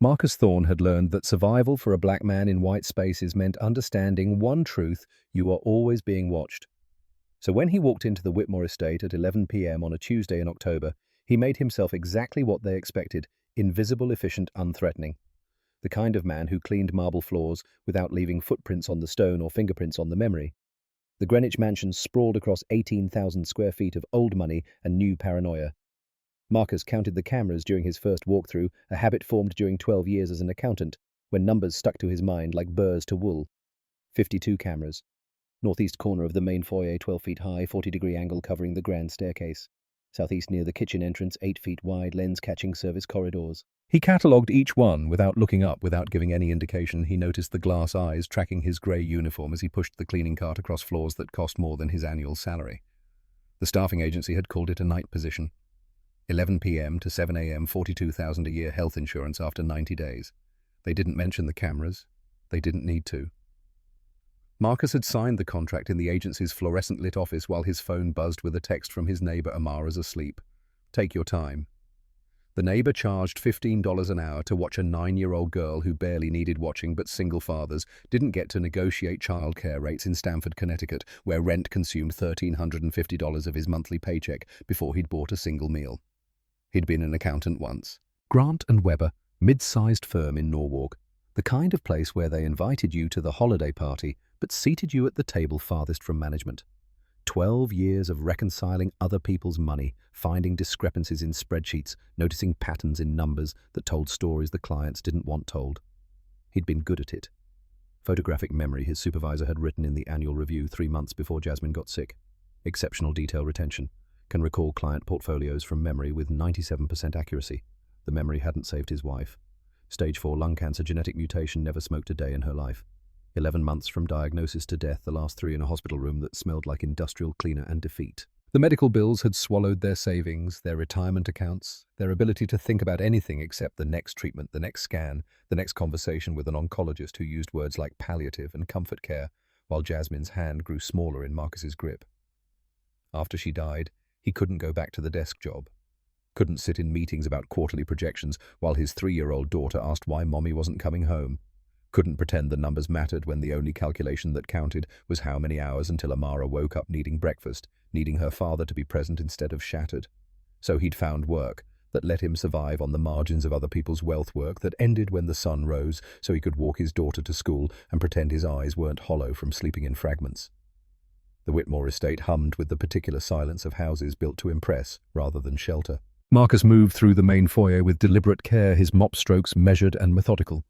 Marcus Thorne had learned that survival for a black man in white spaces meant understanding one truth: you are always being watched. So when he walked into the Whitmore estate at 11 p.m. on a Tuesday in October, he made himself exactly what they expected: invisible, efficient, unthreatening. The kind of man who cleaned marble floors without leaving footprints on the stone or fingerprints on the memory. The Greenwich mansion sprawled across 18,000 square feet of old money and new paranoia. Marcus counted the cameras during his first walkthrough, a habit formed during 12 years as an accountant, when numbers stuck to his mind like burrs to wool. 52 cameras. Northeast corner of the main foyer, 12 feet high, 40-degree angle covering the grand staircase. Southeast near the kitchen entrance, 8 feet wide, lens-catching service corridors. He catalogued each one without looking up, without giving any indication. He noticed the glass eyes tracking his grey uniform as he pushed the cleaning cart across floors that cost more than his annual salary. The staffing agency had called it a night position. 11 p.m. to 7 a.m., $42,000 a year health insurance after 90 days. They didn't mention the cameras. They didn't need to. Marcus had signed the contract in the agency's fluorescent-lit office while his phone buzzed with a text from his neighbor Amara's asleep. Take your time. The neighbor charged $15 an hour to watch a 9-year-old girl who barely needed watching, but single fathers didn't get to negotiate childcare rates in Stamford, Connecticut, where rent consumed $1,350 of his monthly paycheck before he'd bought a single meal. He'd been an accountant once. Grant & Webber, mid-sized firm in Norwalk, the kind of place where they invited you to the holiday party but seated you at the table farthest from management. 12 years of reconciling other people's money, finding discrepancies in spreadsheets, noticing patterns in numbers that told stories the clients didn't want told. He'd been good at it. Photographic memory, his supervisor had written in the annual review 3 months before Jasmine got sick. Exceptional detail retention. Can recall client portfolios from memory with 97% accuracy. The memory hadn't saved his wife. Stage 4 lung cancer, genetic mutation, never smoked a day in her life. 11 months from diagnosis to death, the last 3 in a hospital room that smelled like industrial cleaner and defeat. The medical bills had swallowed their savings, their retirement accounts, their ability to think about anything except the next treatment, the next scan, the next conversation with an oncologist who used words like palliative and comfort care, while Jasmine's hand grew smaller in Marcus's grip. After she died, he couldn't go back to the desk job. Couldn't sit in meetings about quarterly projections while his 3-year-old daughter asked why mommy wasn't coming home. Couldn't pretend the numbers mattered when the only calculation that counted was how many hours until Amara woke up needing breakfast, needing her father to be present instead of shattered. So he'd found work that let him survive on the margins of other people's wealth, work that ended when the sun rose so he could walk his daughter to school and pretend his eyes weren't hollow from sleeping in fragments. The Whitmore estate hummed with the particular silence of houses built to impress rather than shelter. Marcus moved through the main foyer with deliberate care, his mop strokes measured and methodical.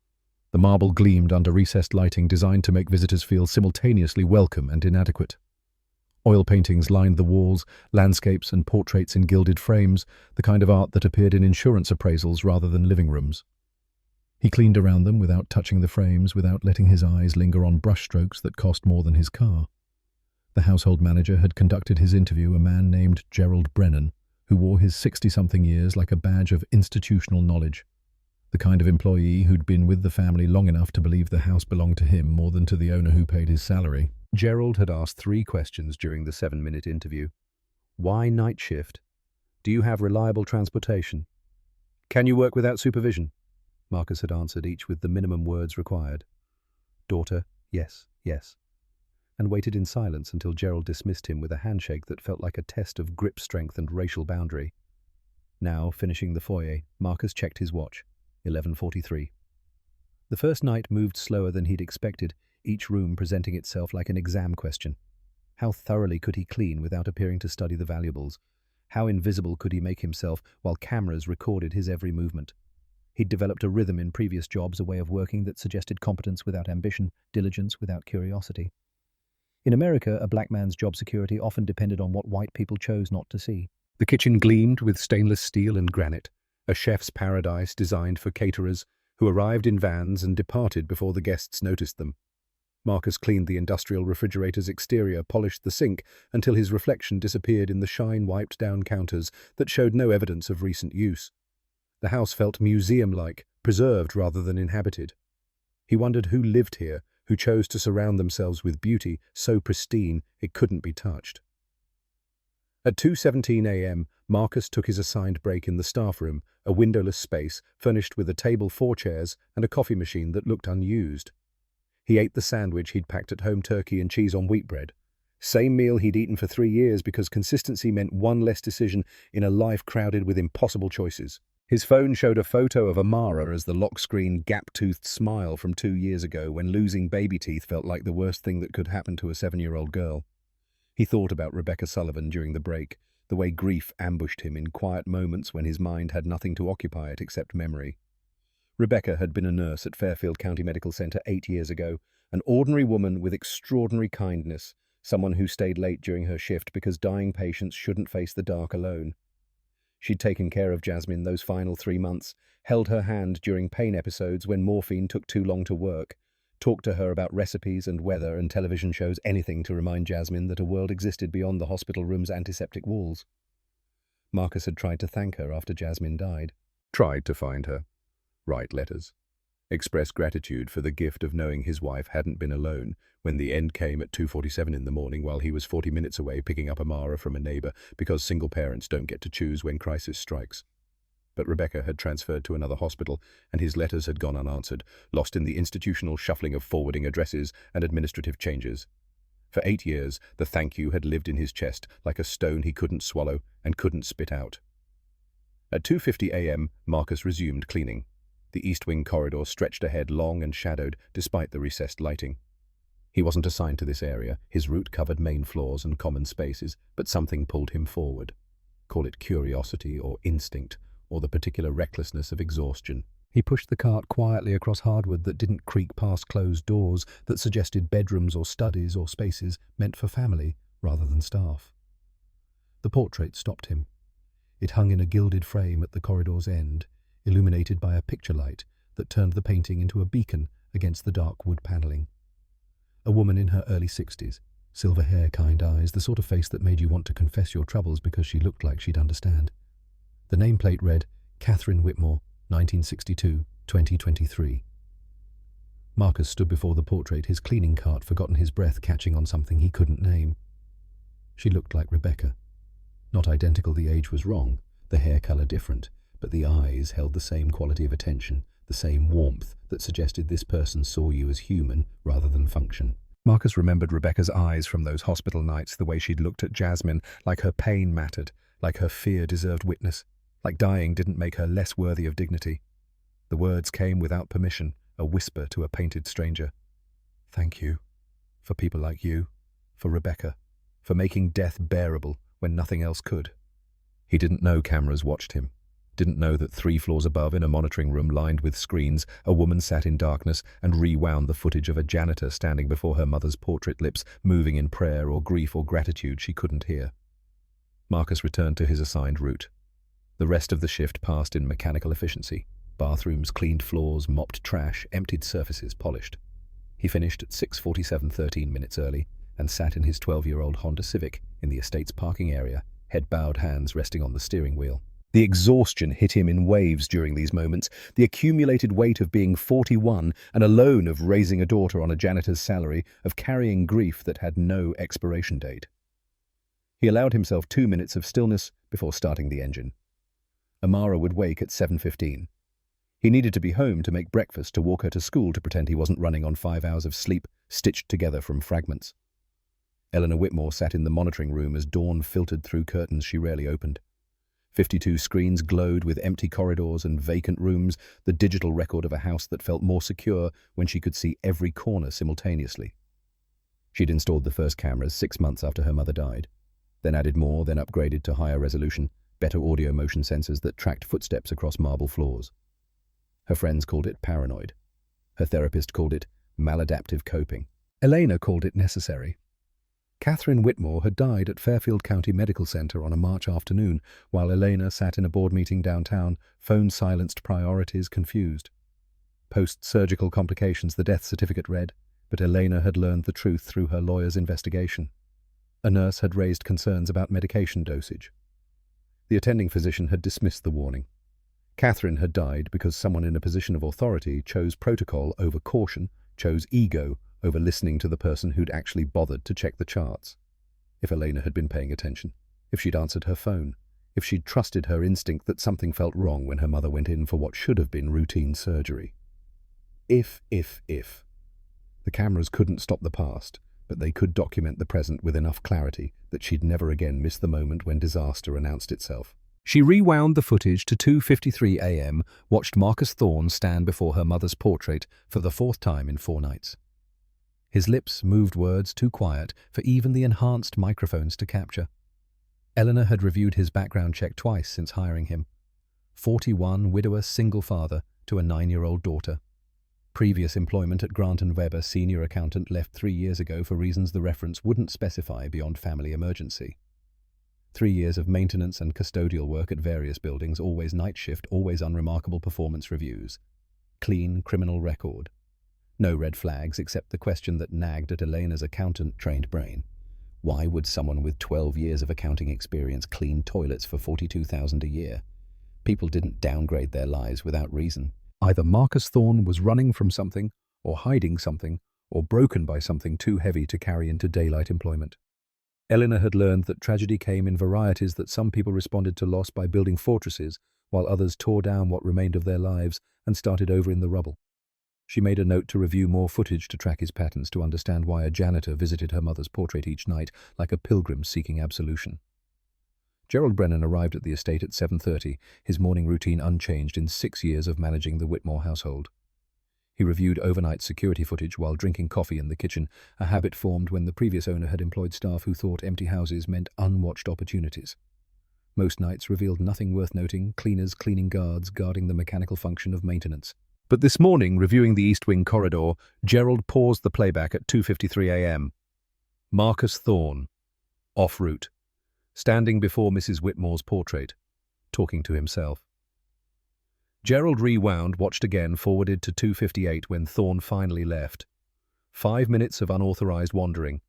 The marble gleamed under recessed lighting designed to make visitors feel simultaneously welcome and inadequate. Oil paintings lined the walls, landscapes and portraits in gilded frames, the kind of art that appeared in insurance appraisals rather than living rooms. He cleaned around them without touching the frames, without letting his eyes linger on brushstrokes that cost more than his car. The household manager had conducted his interview, a man named Gerald Brennan, who wore his 60-something years like a badge of institutional knowledge. The kind of employee who'd been with the family long enough to believe the house belonged to him more than to the owner who paid his salary. Gerald had asked 3 questions during the 7-minute interview. Why night shift? Do you have reliable transportation? Can you work without supervision? Marcus had answered each with the minimum words required. Daughter, yes, yes. And waited in silence until Gerald dismissed him with a handshake that felt like a test of grip strength and racial boundary. Now, finishing the foyer, Marcus checked his watch. 11:43. The first night moved slower than he'd expected, each room presenting itself like an exam question. How thoroughly could he clean without appearing to study the valuables? How invisible could he make himself while cameras recorded his every movement? He'd developed a rhythm in previous jobs, a way of working that suggested competence without ambition, diligence without curiosity. In America, a black man's job security often depended on what white people chose not to see. The kitchen gleamed with stainless steel and granite, a chef's paradise designed for caterers who arrived in vans and departed before the guests noticed them. Marcus cleaned the industrial refrigerator's exterior, polished the sink until his reflection disappeared in the shine-wiped-down counters that showed no evidence of recent use. The house felt museum-like, preserved rather than inhabited. He wondered who lived here, who chose to surround themselves with beauty so pristine it couldn't be touched. At 2:17 a.m., Marcus took his assigned break in the staff room, a windowless space furnished with a table, 4 chairs, and a coffee machine that looked unused. He ate the sandwich he'd packed at home, turkey and cheese on wheat bread. Same meal he'd eaten for 3 years because consistency meant one less decision in a life crowded with impossible choices. His phone showed a photo of Amara as the lock-screen, gap-toothed smile from 2 years ago when losing baby teeth felt like the worst thing that could happen to a 7-year-old girl. He thought about Rebecca Sullivan during the break, the way grief ambushed him in quiet moments when his mind had nothing to occupy it except memory. Rebecca had been a nurse at Fairfield County Medical Center 8 years ago, an ordinary woman with extraordinary kindness, someone who stayed late during her shift because dying patients shouldn't face the dark alone. She'd taken care of Jasmine those final 3 months, held her hand during pain episodes when morphine took too long to work, talked to her about recipes and weather and television shows, anything to remind Jasmine that a world existed beyond the hospital room's antiseptic walls. Marcus had tried to thank her after Jasmine died. Tried to find her. Write letters. Express gratitude for the gift of knowing his wife hadn't been alone when the end came at 2:47 in the morning while he was 40 minutes away picking up Amara from a neighbor, because single parents don't get to choose when crisis strikes. But Rebecca had transferred to another hospital, and his letters had gone unanswered, lost in the institutional shuffling of forwarding addresses and administrative changes. For 8 years, the thank you had lived in his chest like a stone he couldn't swallow and couldn't spit out. At 2:50 a.m., Marcus resumed cleaning. The East Wing corridor stretched ahead, long and shadowed, despite the recessed lighting. He wasn't assigned to this area. His route covered main floors and common spaces, but something pulled him forward. Call it curiosity or instinct, or the particular recklessness of exhaustion. He pushed the cart quietly across hardwood that didn't creak past closed doors that suggested bedrooms or studies or spaces meant for family rather than staff. The portrait stopped him. It hung in a gilded frame at the corridor's end, illuminated by a picture light that turned the painting into a beacon against the dark wood paneling. A woman in her early 60s, silver hair, kind eyes, the sort of face that made you want to confess your troubles because she looked like she'd understand. The nameplate read, Catherine Whitmore, 1962-2023. Marcus stood before the portrait, his cleaning cart forgotten, his breath catching on something he couldn't name. She looked like Rebecca. Not identical, the age was wrong, the hair color different, but the eyes held the same quality of attention, the same warmth that suggested this person saw you as human rather than function. Marcus remembered Rebecca's eyes from those hospital nights, the way she'd looked at Jasmine, like her pain mattered, like her fear deserved witness, like dying didn't make her less worthy of dignity. The words came without permission, a whisper to a painted stranger. Thank you. For people like you. For Rebecca. For making death bearable when nothing else could. He didn't know cameras watched him. Didn't know that 3 floors above, in a monitoring room lined with screens, a woman sat in darkness and rewound the footage of a janitor standing before her mother's portrait, lips moving in prayer or grief or gratitude she couldn't hear. Marcus returned to his assigned route. The rest of the shift passed in mechanical efficiency. Bathrooms, cleaned floors, mopped trash, emptied surfaces, polished. He finished at 6:47, 13 minutes early, and sat in his 12-year-old Honda Civic in the estate's parking area, head bowed, hands resting on the steering wheel. The exhaustion hit him in waves during these moments, the accumulated weight of being 41 and alone, of raising a daughter on a janitor's salary, of carrying grief that had no expiration date. He allowed himself 2 minutes of stillness before starting the engine. Amara would wake at 7:15. He needed to be home to make breakfast, to walk her to school, to pretend he wasn't running on 5 hours of sleep stitched together from fragments. Eleanor Whitmore sat in the monitoring room as dawn filtered through curtains she rarely opened. 52 screens glowed with empty corridors and vacant rooms, the digital record of a house that felt more secure when she could see every corner simultaneously. She'd installed the first cameras 6 months after her mother died, then added more, then upgraded to higher resolution, better audio motion sensors that tracked footsteps across marble floors. Her friends called it paranoid. Her therapist called it maladaptive coping. Elena called it necessary. Catherine Whitmore had died at Fairfield County Medical Center on a March afternoon, while Elena sat in a board meeting downtown, phone silenced, priorities confused. Post-surgical complications, the death certificate read, but Elena had learned the truth through her lawyer's investigation. A nurse had raised concerns about medication dosage. The attending physician had dismissed the warning. Catherine had died because someone in a position of authority chose protocol over caution, chose ego over listening to the person who'd actually bothered to check the charts. If Elena had been paying attention, if she'd answered her phone, if she'd trusted her instinct that something felt wrong when her mother went in for what should have been routine surgery. If. The cameras couldn't stop the past, but they could document the present with enough clarity that she'd never again miss the moment when disaster announced itself. She rewound the footage to 2:53 a.m., watched Marcus Thorne stand before her mother's portrait for the fourth time in 4 nights. His lips moved words too quiet for even the enhanced microphones to capture. Eleanor had reviewed his background check twice since hiring him. 41, widower, single father to a 9-year-old daughter. Previous employment at Grant & Webber, senior accountant, left 3 years ago for reasons the reference wouldn't specify beyond family emergency. 3 years of maintenance and custodial work at various buildings, always night shift, always unremarkable performance reviews. Clean criminal record. No red flags except the question that nagged at Elena's accountant-trained brain. Why would someone with 12 years of accounting experience clean toilets for $42,000 a year? People didn't downgrade their lives without reason. Either Marcus Thorne was running from something, or hiding something, or broken by something too heavy to carry into daylight employment. Eleanor had learned that tragedy came in varieties, that some people responded to loss by building fortresses, while others tore down what remained of their lives and started over in the rubble. She made a note to review more footage to track his patterns, to understand why a janitor visited her mother's portrait each night like a pilgrim seeking absolution. Gerald Brennan arrived at the estate at 7:30, his morning routine unchanged in 6 years of managing the Whitmore household. He reviewed overnight security footage while drinking coffee in the kitchen, a habit formed when the previous owner had employed staff who thought empty houses meant unwatched opportunities. Most nights revealed nothing worth noting, cleaners cleaning guards guarding the mechanical function of maintenance. But this morning, reviewing the East Wing corridor, Gerald paused the playback at 2:53 a.m. Marcus Thorne, en route, standing before Mrs. Whitmore's portrait, talking to himself. Gerald rewound, watched again, forwarded to 2:58 when Thorne finally left. 5 minutes of unauthorized wandering.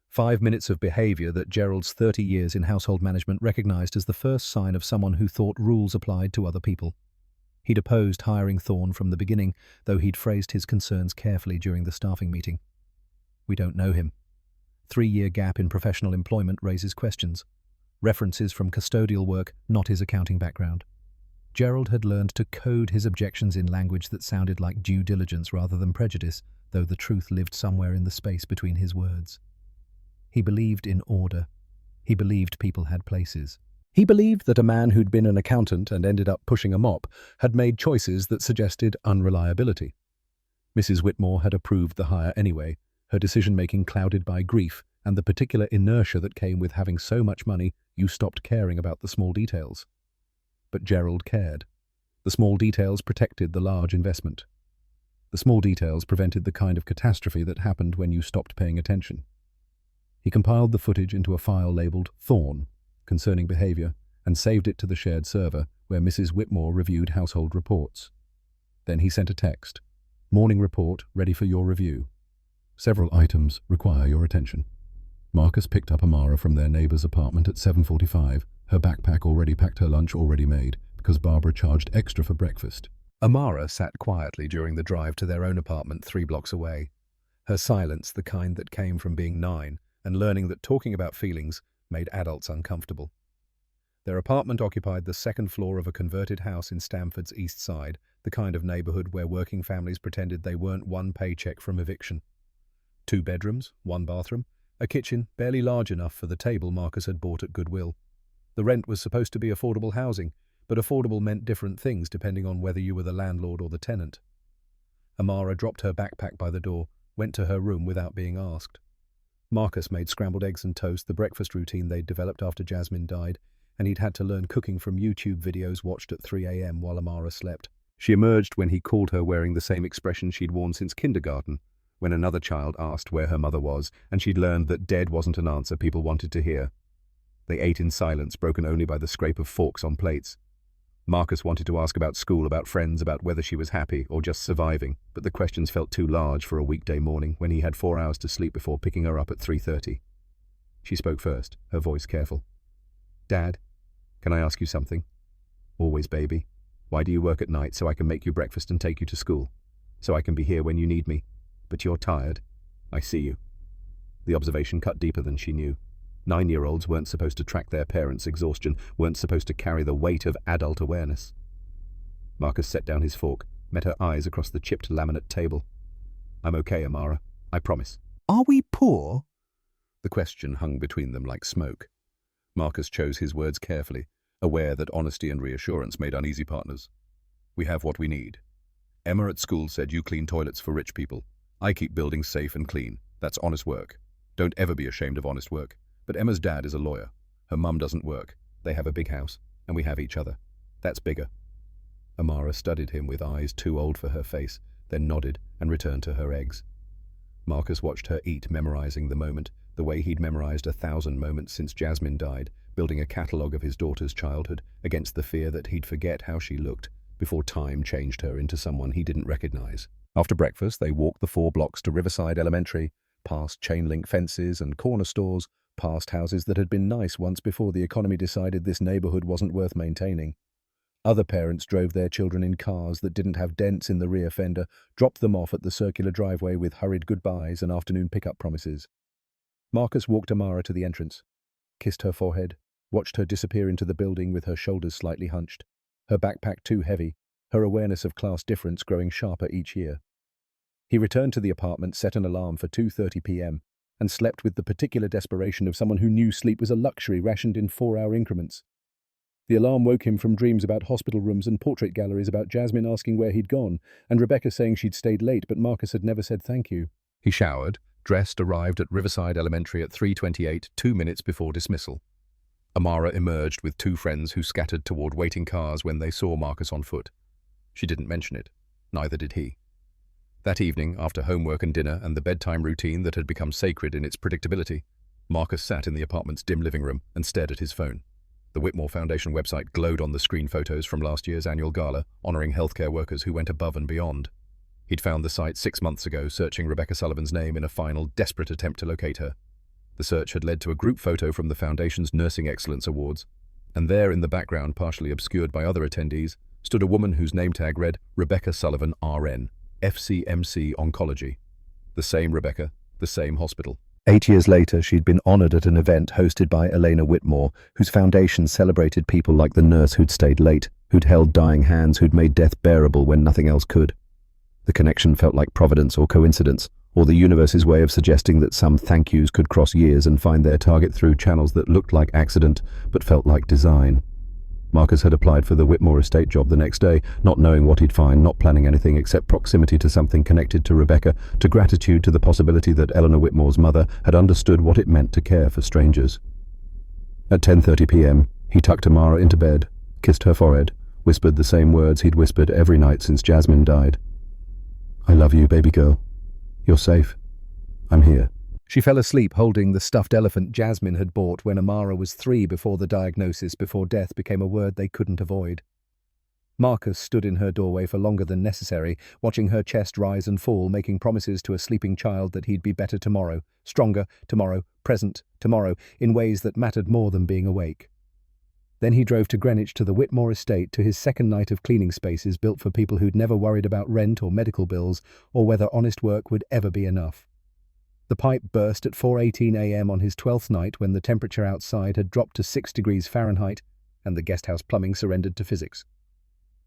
5 minutes of behavior that Gerald's 30 years in household management recognized as the first sign of someone who thought rules applied to other people. He'd opposed hiring Thorne from the beginning, though he'd phrased his concerns carefully during the staffing meeting. We don't know him. 3-year gap in professional employment raises questions. References from custodial work, not his accounting background. Gerald had learned to code his objections in language that sounded like due diligence rather than prejudice, though the truth lived somewhere in the space between his words. He believed in order. He believed people had places. He believed that a man who'd been an accountant and ended up pushing a mop had made choices that suggested unreliability. Mrs. Whitmore had approved the hire anyway, her decision-making clouded by grief and the particular inertia that came with having so much money you stopped caring about the small details. But Gerald cared. The small details protected the large investment. The small details prevented the kind of catastrophe that happened when you stopped paying attention. He compiled the footage into a file labeled Thorne, concerning behavior, and saved it to the shared server where Mrs. Whitmore reviewed household reports. Then he sent a text. Morning report ready for your review. Several items require your attention. Marcus picked up Amara from their neighbor's apartment at 7:45, her backpack already packed, her lunch already made, because Barbara charged extra for breakfast. Amara sat quietly during the drive to their own apartment 3 blocks away. Her silence, the kind that came from being 9 and learning that talking about feelings made adults uncomfortable. Their apartment occupied the 2nd floor of a converted house in Stamford's East Side, the kind of neighborhood where working families pretended they weren't one paycheck from eviction. 2 bedrooms, 1 bathroom, a kitchen barely large enough for the table Marcus had bought at Goodwill. The rent was supposed to be affordable housing, but affordable meant different things depending on whether you were the landlord or the tenant. Amara dropped her backpack by the door, went to her room without being asked. Marcus made scrambled eggs and toast, the breakfast routine they'd developed after Jasmine died, and he'd had to learn cooking from YouTube videos watched at 3 a.m. while Amara slept. She emerged when he called her wearing the same expression she'd worn since kindergarten, when another child asked where her mother was, and she'd learned that dead wasn't an answer people wanted to hear. They ate in silence, broken only by the scrape of forks on plates. Marcus wanted to ask about school, about friends, about whether she was happy or just surviving, but the questions felt too large for a weekday morning when he had 4 hours to sleep before picking her up at 3:30. She spoke first, her voice careful. Dad, can I ask you something? Always, baby. Why do you work at night? So I can make you breakfast and take you to school. So I can be here when you need me. But you're tired. I see you. The observation cut deeper than she knew. 9-year-olds weren't supposed to track their parents' exhaustion, weren't supposed to carry the weight of adult awareness. Marcus set down his fork, met her eyes across the chipped laminate table. "I'm okay, Amara. I promise." "Are we poor?" The question hung between them like smoke. Marcus chose his words carefully, aware that honesty and reassurance made uneasy partners. "We have what we need. Emma at school said you clean toilets for rich people. I keep buildings safe and clean. That's honest work. Don't ever be ashamed of honest work. But Emma's dad is a lawyer. Her mum doesn't work. They have a big house, and we have each other. That's bigger." Amara studied him with eyes too old for her face, then nodded and returned to her eggs. Marcus watched her eat, memorizing the moment, the way he'd memorized 1,000 moments since Jasmine died, building a catalogue of his daughter's childhood against the fear that he'd forget how she looked before time changed her into someone he didn't recognize. After breakfast, they walked the 4 blocks to Riverside Elementary, past chain-link fences and corner stores, past houses that had been nice once before the economy decided this neighborhood wasn't worth maintaining. Other parents drove their children in cars that didn't have dents in the rear fender, dropped them off at the circular driveway with hurried goodbyes and afternoon pickup promises. Marcus walked Amara to the entrance, kissed her forehead, watched her disappear into the building with her shoulders slightly hunched, her backpack too heavy, her awareness of class difference growing sharper each year. He returned to the apartment, set an alarm for 2:30 p.m., and slept with the particular desperation of someone who knew sleep was a luxury rationed in 4-hour increments. The alarm woke him from dreams about hospital rooms and portrait galleries, about Jasmine asking where he'd gone, and Rebecca saying she'd stayed late but Marcus had never said thank you. He showered, dressed, arrived at Riverside Elementary at 3:28, 2 minutes before dismissal. Amara emerged with 2 friends who scattered toward waiting cars when they saw Marcus on foot. She didn't mention it. Neither did he. That evening, after homework and dinner and the bedtime routine that had become sacred in its predictability, Marcus sat in the apartment's dim living room and stared at his phone. The Whitmore Foundation website glowed on the screen photos from last year's annual gala, honoring healthcare workers who went above and beyond. He'd found the site 6 months ago, searching Rebecca Sullivan's name in a final, desperate attempt to locate her. The search had led to a group photo from the Foundation's Nursing Excellence Awards, and there in the background, partially obscured by other attendees, stood a woman whose name tag read Rebecca Sullivan, RN, FCMC Oncology. The same Rebecca, the same hospital. 8 years later, she'd been honored at an event hosted by Elena Whitmore, whose foundation celebrated people like the nurse who'd stayed late, who'd held dying hands, who'd made death bearable when nothing else could. The connection felt like providence or coincidence, or the universe's way of suggesting that some thank yous could cross years and find their target through channels that looked like accident but felt like design. Marcus had applied for the Whitmore estate job the next day, not knowing what he'd find, not planning anything except proximity to something connected to Rebecca, to gratitude to the possibility that Eleanor Whitmore's mother had understood what it meant to care for strangers. At 10:30 p.m., he tucked Amara into bed, kissed her forehead, whispered the same words he'd whispered every night since Jasmine died. "I love you, baby girl. You're safe. I'm here." She fell asleep holding the stuffed elephant Jasmine had bought when Amara was 3 before the diagnosis, before death became a word they couldn't avoid. Marcus stood in her doorway for longer than necessary, watching her chest rise and fall, making promises to a sleeping child that he'd be better tomorrow, stronger tomorrow, present tomorrow, in ways that mattered more than being awake. Then he drove to Greenwich to the Whitmore estate, to his second night of cleaning spaces built for people who'd never worried about rent or medical bills, or whether honest work would ever be enough. The pipe burst at 4:18 a.m. on his 12th night, when the temperature outside had dropped to 6 degrees Fahrenheit and the guesthouse plumbing surrendered to physics.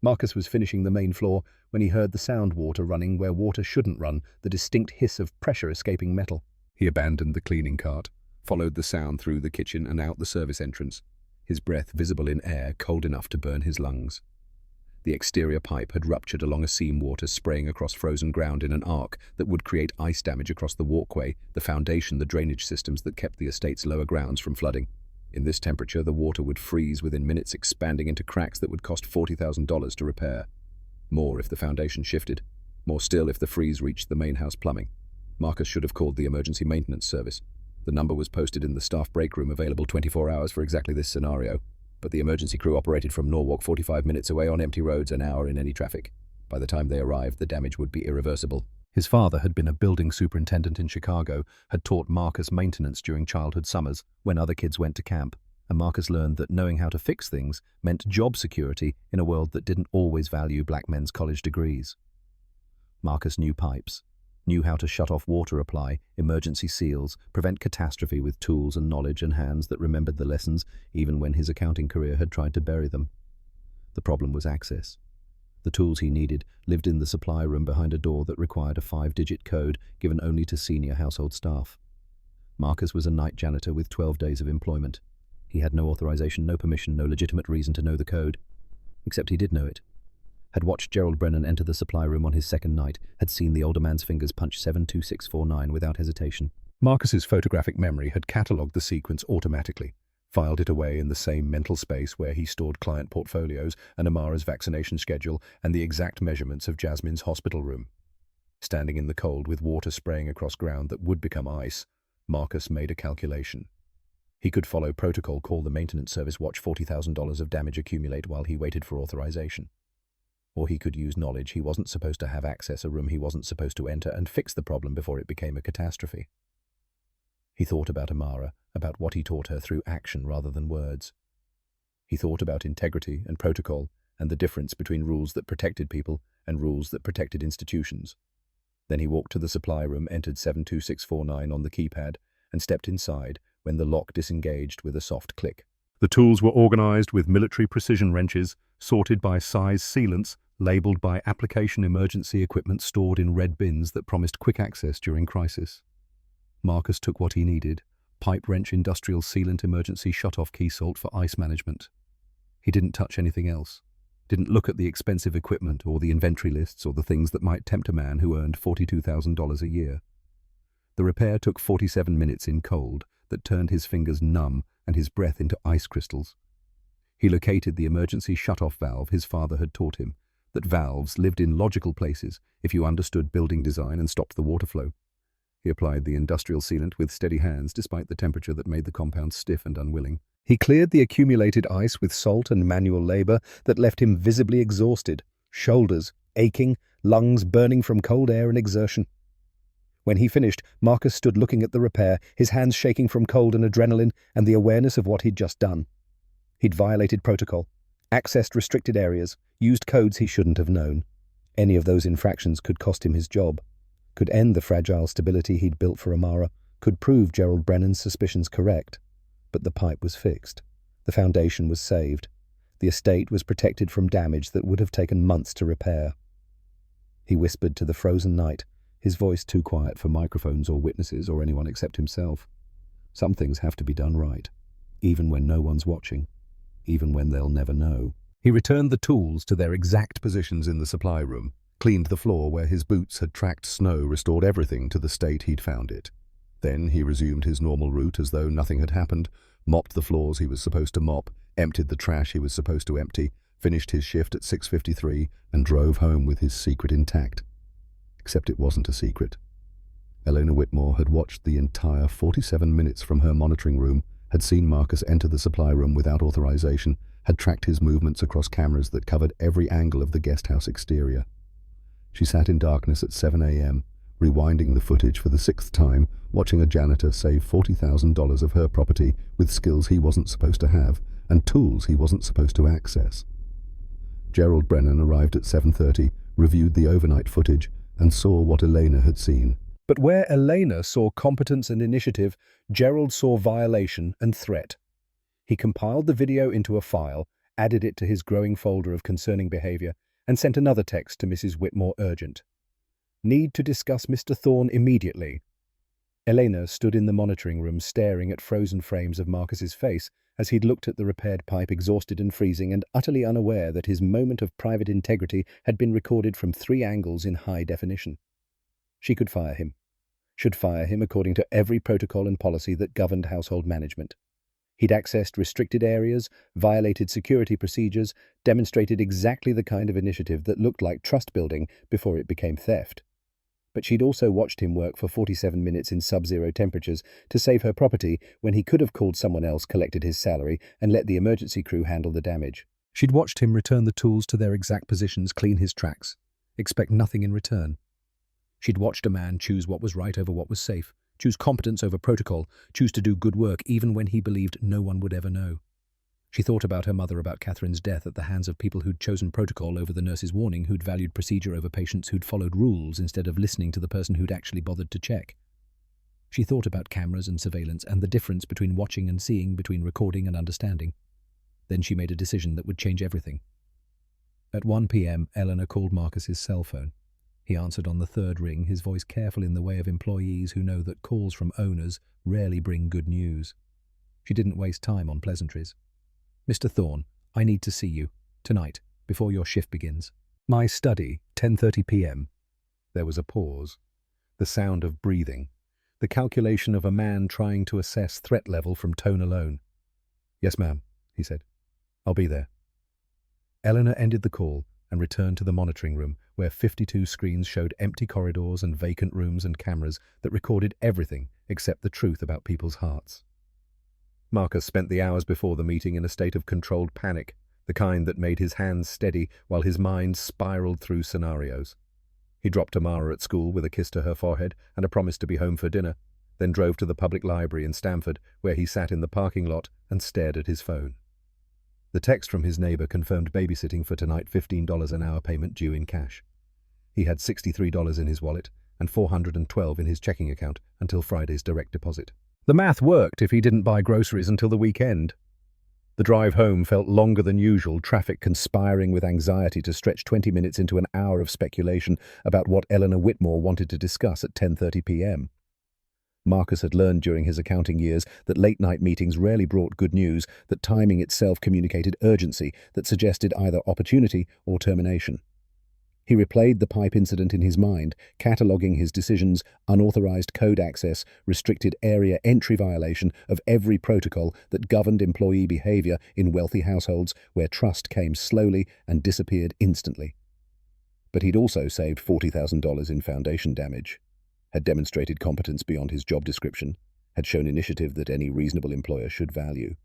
Marcus was finishing the main floor when he heard the sound water running where water shouldn't run, the distinct hiss of pressure escaping metal. He abandoned the cleaning cart, followed the sound through the kitchen and out the service entrance, his breath visible in air cold enough to burn his lungs. The exterior pipe had ruptured along a seam, water spraying across frozen ground in an arc that would create ice damage across the walkway, the foundation, the drainage systems that kept the estate's lower grounds from flooding. In this temperature, the water would freeze within minutes, expanding into cracks that would cost $40,000 to repair. More if the foundation shifted. More still if the freeze reached the main house plumbing. Marcus should have called the emergency maintenance service. The number was posted in the staff break room, available 24 hours for exactly this scenario. But the emergency crew operated from Norwalk, 45 minutes away on empty roads, an hour in any traffic. By the time they arrived, the damage would be irreversible. His father had been a building superintendent in Chicago, had taught Marcus maintenance during childhood summers when other kids went to camp, and Marcus learned that knowing how to fix things meant job security in a world that didn't always value black men's college degrees. Marcus knew pipes, knew how to shut off water apply, emergency seals, prevent catastrophe with tools and knowledge and hands that remembered the lessons even when his accounting career had tried to bury them. The problem was access. The tools he needed lived in the supply room behind a door that required a 5-digit code given only to senior household staff. Marcus was a night janitor with 12 days of employment. He had no authorization, no permission, no legitimate reason to know the code. Except he did know it. Had watched Gerald Brennan enter the supply room on his second night, had seen the older man's fingers punch 72649 without hesitation. Marcus's photographic memory had catalogued the sequence automatically, filed it away in the same mental space where he stored client portfolios and Amara's vaccination schedule and the exact measurements of Jasmine's hospital room. Standing in the cold with water spraying across ground that would become ice, Marcus made a calculation. He could follow protocol, call the maintenance service, watch $40,000 of damage accumulate while he waited for authorization. Or he could use knowledge he wasn't supposed to have access, a room he wasn't supposed to enter, and fix the problem before it became a catastrophe. He thought about Amara, about what he taught her through action rather than words. He thought about integrity and protocol and the difference between rules that protected people and rules that protected institutions. Then he walked to the supply room, entered 72649 on the keypad, and stepped inside when the lock disengaged with a soft click. The tools were organized with military precision wrenches, sorted by size sealants, labeled by application, emergency equipment stored in red bins that promised quick access during crisis. Marcus took what he needed: pipe wrench, industrial sealant, emergency shut-off key salt for ice management. He didn't touch anything else. Didn't look at the expensive equipment or the inventory lists or the things that might tempt a man who earned $42,000 a year. The repair took 47 minutes in cold that turned his fingers numb and his breath into ice crystals. He located the emergency shut-off valve his father had taught him, that valves lived in logical places if you understood building design and stopped the water flow. He applied the industrial sealant with steady hands despite the temperature that made the compound stiff and unwilling. He cleared the accumulated ice with salt and manual labor that left him visibly exhausted, shoulders aching, lungs burning from cold air and exertion. When he finished, Marcus stood looking at the repair, his hands shaking from cold and adrenaline and the awareness of what he'd just done. He'd violated protocol, accessed restricted areas, used codes he shouldn't have known. Any of those infractions could cost him his job, could end the fragile stability he'd built for Amara, could prove Gerald Brennan's suspicions correct. But the pipe was fixed. The foundation was saved. The estate was protected from damage that would have taken months to repair. He whispered to the frozen night, his voice too quiet for microphones or witnesses or anyone except himself. Some things have to be done right, even when no one's watching, even when they'll never know. He returned the tools to their exact positions in the supply room, cleaned the floor where his boots had tracked snow, restored everything to the state he'd found it. Then he resumed his normal route as though nothing had happened, mopped the floors he was supposed to mop, emptied the trash he was supposed to empty, finished his shift at 6:53, and drove home with his secret intact. Except it wasn't a secret. Elena Whitmore had watched the entire 47 minutes from her monitoring room, had seen Marcus enter the supply room without authorization, had tracked his movements across cameras that covered every angle of the guest house exterior. She sat in darkness at 7 a.m., rewinding the footage for the 6th time, watching a janitor save $40,000 of her property with skills he wasn't supposed to have and tools he wasn't supposed to access. Gerald Brennan arrived at 7:30, reviewed the overnight footage, and saw what Elena had seen. But where Elena saw competence and initiative, Gerald saw violation and threat. He compiled the video into a file, added it to his growing folder of concerning behavior, and sent another text to Mrs. Whitmore urgent. Need to discuss Mr. Thorne immediately. Elena stood in the monitoring room staring at frozen frames of Marcus's face as he'd looked at the repaired pipe, exhausted and freezing and utterly unaware that his moment of private integrity had been recorded from 3 angles in high definition. She could fire him. Should fire him according to every protocol and policy that governed household management. He'd accessed restricted areas, violated security procedures, demonstrated exactly the kind of initiative that looked like trust building before it became theft. But she'd also watched him work for 47 minutes in sub-zero temperatures to save her property when he could have called someone else, collected his salary, and let the emergency crew handle the damage. She'd watched him return the tools to their exact positions, clean his tracks, expect nothing in return. She'd watched a man choose what was right over what was safe, choose competence over protocol, choose to do good work even when he believed no one would ever know. She thought about her mother, about Catherine's death at the hands of people who'd chosen protocol over the nurse's warning, who'd valued procedure over patients, who'd followed rules instead of listening to the person who'd actually bothered to check. She thought about cameras and surveillance and the difference between watching and seeing, between recording and understanding. Then she made a decision that would change everything. At 1 p.m, Eleanor called Marcus's cell phone. He answered on the third ring, his voice careful in the way of employees who know that calls from owners rarely bring good news. She didn't waste time on pleasantries. "Mr. Thorne, I need to see you. Tonight, before your shift begins." "My study, 10:30 p.m. There was a pause. The sound of breathing. The calculation of a man trying to assess threat level from tone alone. "Yes, ma'am," he said. "I'll be there." Eleanor ended the call and returned to the monitoring room, where 52 screens showed empty corridors and vacant rooms and cameras that recorded everything except the truth about people's hearts. Marcus spent the hours before the meeting in a state of controlled panic, the kind that made his hands steady while his mind spiraled through scenarios. He dropped Amara at school with a kiss to her forehead and a promise to be home for dinner, then drove to the public library in Stamford, where he sat in the parking lot and stared at his phone. The text from his neighbor confirmed babysitting for tonight, $15 an hour, payment due in cash. He had $63 in his wallet and $412 in his checking account until Friday's direct deposit. The math worked if he didn't buy groceries until the weekend. The drive home felt longer than usual, traffic conspiring with anxiety to stretch 20 minutes into an hour of speculation about what Eleanor Whitmore wanted to discuss at 10:30 p.m. Marcus had learned during his accounting years that late-night meetings rarely brought good news, that timing itself communicated urgency that suggested either opportunity or termination. He replayed the pipe incident in his mind, cataloguing his decisions, unauthorized code access, restricted area entry violation of every protocol that governed employee behavior in wealthy households where trust came slowly and disappeared instantly. But he'd also saved $40,000 in foundation damage, had demonstrated competence beyond his job description, had shown initiative that any reasonable employer should value.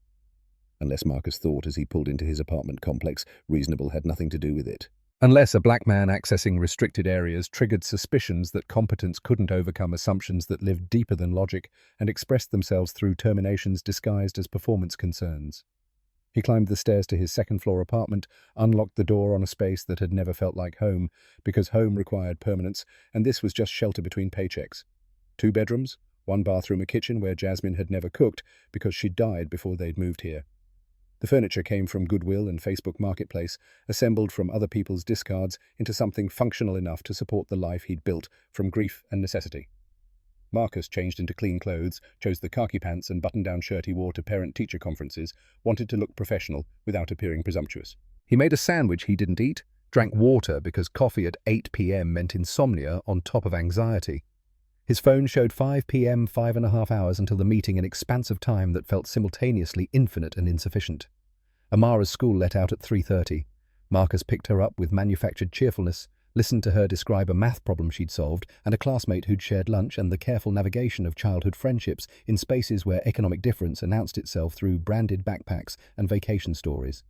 Unless Marcus thought as he pulled into his apartment complex, reasonable had nothing to do with it. Unless a black man accessing restricted areas triggered suspicions that competence couldn't overcome assumptions that lived deeper than logic and expressed themselves through terminations disguised as performance concerns. He climbed the stairs to his second-floor apartment, unlocked the door on a space that had never felt like home, because home required permanence, and this was just shelter between paychecks. 2 bedrooms, 1 bathroom, a kitchen where Jasmine had never cooked because she'd died before they'd moved here. The furniture came from Goodwill and Facebook Marketplace, assembled from other people's discards into something functional enough to support the life he'd built from grief and necessity. Marcus changed into clean clothes, chose the khaki pants and button-down shirt he wore to parent-teacher conferences, wanted to look professional without appearing presumptuous. He made a sandwich he didn't eat, drank water because coffee at 8 p.m. meant insomnia on top of anxiety. His phone showed 5 p.m., 5.5 hours until the meeting, an expanse of time that felt simultaneously infinite and insufficient. Amara's school let out at 3:30. Marcus picked her up with manufactured cheerfulness, listened to her describe a math problem she'd solved and a classmate who'd shared lunch, and the careful navigation of childhood friendships in spaces where economic difference announced itself through branded backpacks and vacation stories.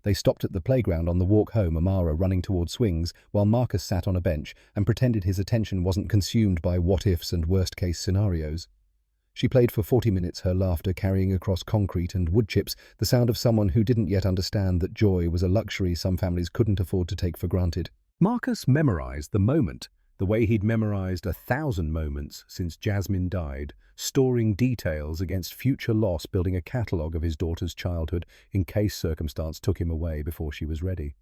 They stopped at the playground on the walk home, Amara running toward swings, while Marcus sat on a bench and pretended his attention wasn't consumed by what-ifs and worst-case scenarios. She played for 40 minutes, her laughter carrying across concrete and wood chips the sound of someone who didn't yet understand that joy was a luxury some families couldn't afford to take for granted. Marcus memorized the moment, the way he'd memorized 1,000 moments since Jasmine died, storing details against future loss, building a catalogue of his daughter's childhood in case circumstance took him away before she was ready.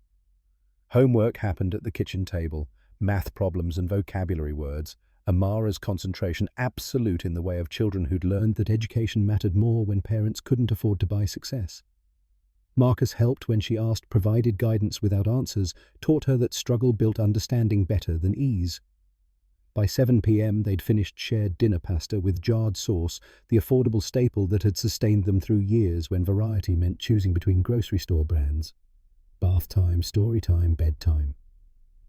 Homework happened at the kitchen table, math problems and vocabulary words, Amara's concentration absolute in the way of children who'd learned that education mattered more when parents couldn't afford to buy success. Marcus helped when she asked, provided guidance without answers, taught her that struggle built understanding better than ease. By 7 p.m. they'd finished shared dinner pasta with jarred sauce, the affordable staple that had sustained them through years when variety meant choosing between grocery store brands. Bath time, story time, bedtime.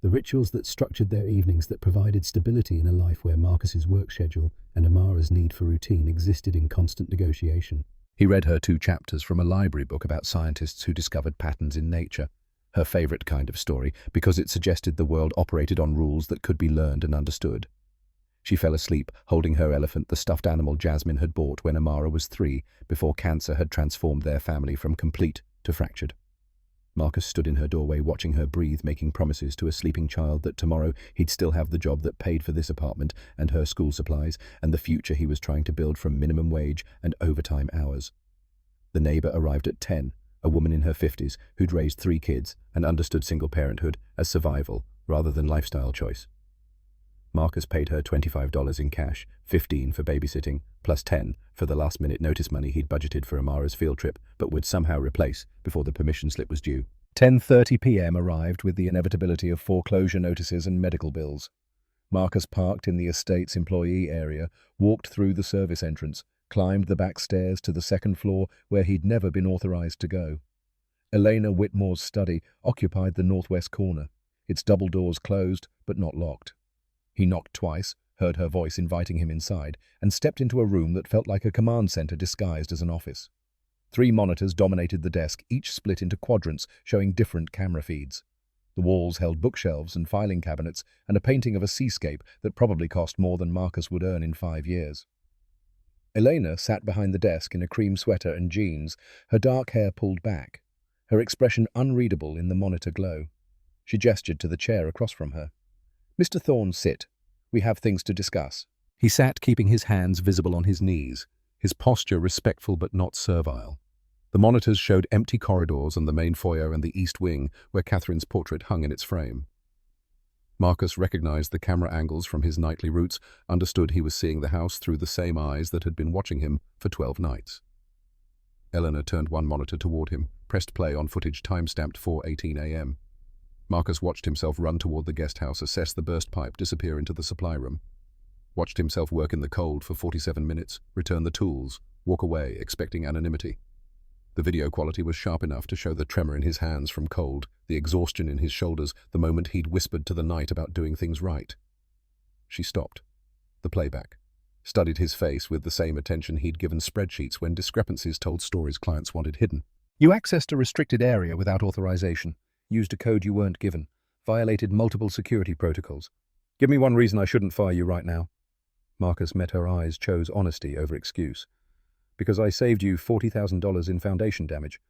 The rituals that structured their evenings, that provided stability in a life where Marcus's work schedule and Amara's need for routine existed in constant negotiation. He read her 2 chapters from a library book about scientists who discovered patterns in nature, her favorite kind of story because it suggested the world operated on rules that could be learned and understood. She fell asleep, holding her elephant, the stuffed animal Jasmine had bought when Amara was 3, before cancer had transformed their family from complete to fractured. Marcus stood in her doorway, watching her breathe, making promises to a sleeping child that tomorrow he'd still have the job that paid for this apartment and her school supplies and the future he was trying to build from minimum wage and overtime hours. The neighbor arrived at 10, a woman in her 50s who'd raised 3 kids and understood single parenthood as survival rather than lifestyle choice. Marcus paid her $25 in cash, $15 for babysitting, plus $10 for the last-minute notice money he'd budgeted for Amara's field trip, but would somehow replace before the permission slip was due. 10:30 p.m. arrived with the inevitability of foreclosure notices and medical bills. Marcus parked in the estate's employee area, walked through the service entrance, climbed the back stairs to the second floor where he'd never been authorized to go. Elena Whitmore's study occupied the northwest corner, its double doors closed but not locked. He knocked twice, heard her voice inviting him inside, and stepped into a room that felt like a command center disguised as an office. 3 monitors dominated the desk, each split into quadrants showing different camera feeds. The walls held bookshelves and filing cabinets and a painting of a seascape that probably cost more than Marcus would earn in 5 years. Elena sat behind the desk in a cream sweater and jeans, her dark hair pulled back, her expression unreadable in the monitor glow. She gestured to the chair across from her. "Mr. Thorne, sit. We have things to discuss." He sat, keeping his hands visible on his knees, his posture respectful but not servile. The monitors showed empty corridors and the main foyer and the east wing, where Catherine's portrait hung in its frame. Marcus recognized the camera angles from his nightly routes, understood he was seeing the house through the same eyes that had been watching him for 12 nights. Eleanor turned one monitor toward him, pressed play on footage time-stamped 4:18 a.m. Marcus watched himself run toward the guest house, assess the burst pipe, disappear into the supply room. Watched himself work in the cold for 47 minutes, return the tools, walk away, expecting anonymity. The video quality was sharp enough to show the tremor in his hands from cold, the exhaustion in his shoulders, the moment he'd whispered to the night about doing things right. She stopped. The playback. Studied his face with the same attention he'd given spreadsheets when discrepancies told stories clients wanted hidden. "You accessed a restricted area without authorization. Used a code you weren't given, violated multiple security protocols. Give me one reason I shouldn't fire you right now." Marcus met her eyes, chose honesty over excuse. "Because I saved you $40,000 in foundation damage.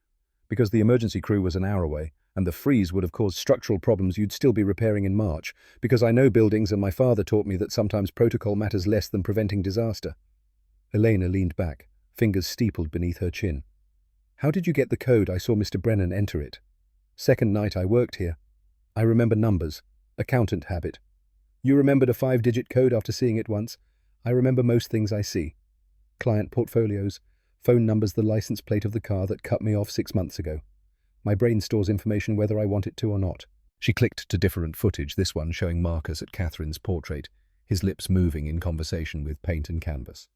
Because the emergency crew was an hour away, and the freeze would have caused structural problems you'd still be repairing in March. Because I know buildings and my father taught me that sometimes protocol matters less than preventing disaster." Elena leaned back, fingers steepled beneath her chin. "How did you get the code? I saw Mr. Brennan enter it. Second night I worked here. I remember numbers. Accountant habit. You remembered a 5-digit code after seeing it once. I remember most things I see. Client portfolios, phone numbers, the license plate of the car that cut me off 6 months ago. My brain stores information whether I want it to or not." She clicked to different footage, this one showing Marcus at Catherine's portrait, his lips moving in conversation with paint and canvas.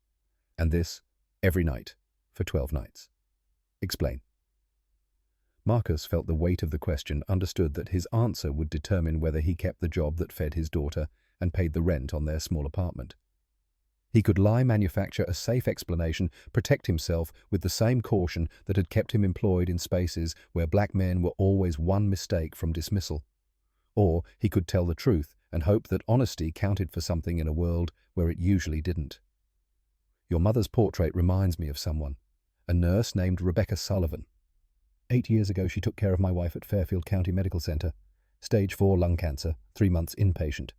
"And this, every night, for 12 nights. Explain." Marcus felt the weight of the question, understood that his answer would determine whether he kept the job that fed his daughter and paid the rent on their small apartment. He could lie, manufacture a safe explanation, protect himself with the same caution that had kept him employed in spaces where black men were always one mistake from dismissal. Or he could tell the truth and hope that honesty counted for something in a world where it usually didn't. "Your mother's portrait reminds me of someone, a nurse named Rebecca Sullivan. 8 years ago she took care of my wife at Fairfield County Medical Center. Stage 4 lung cancer, 3 months inpatient.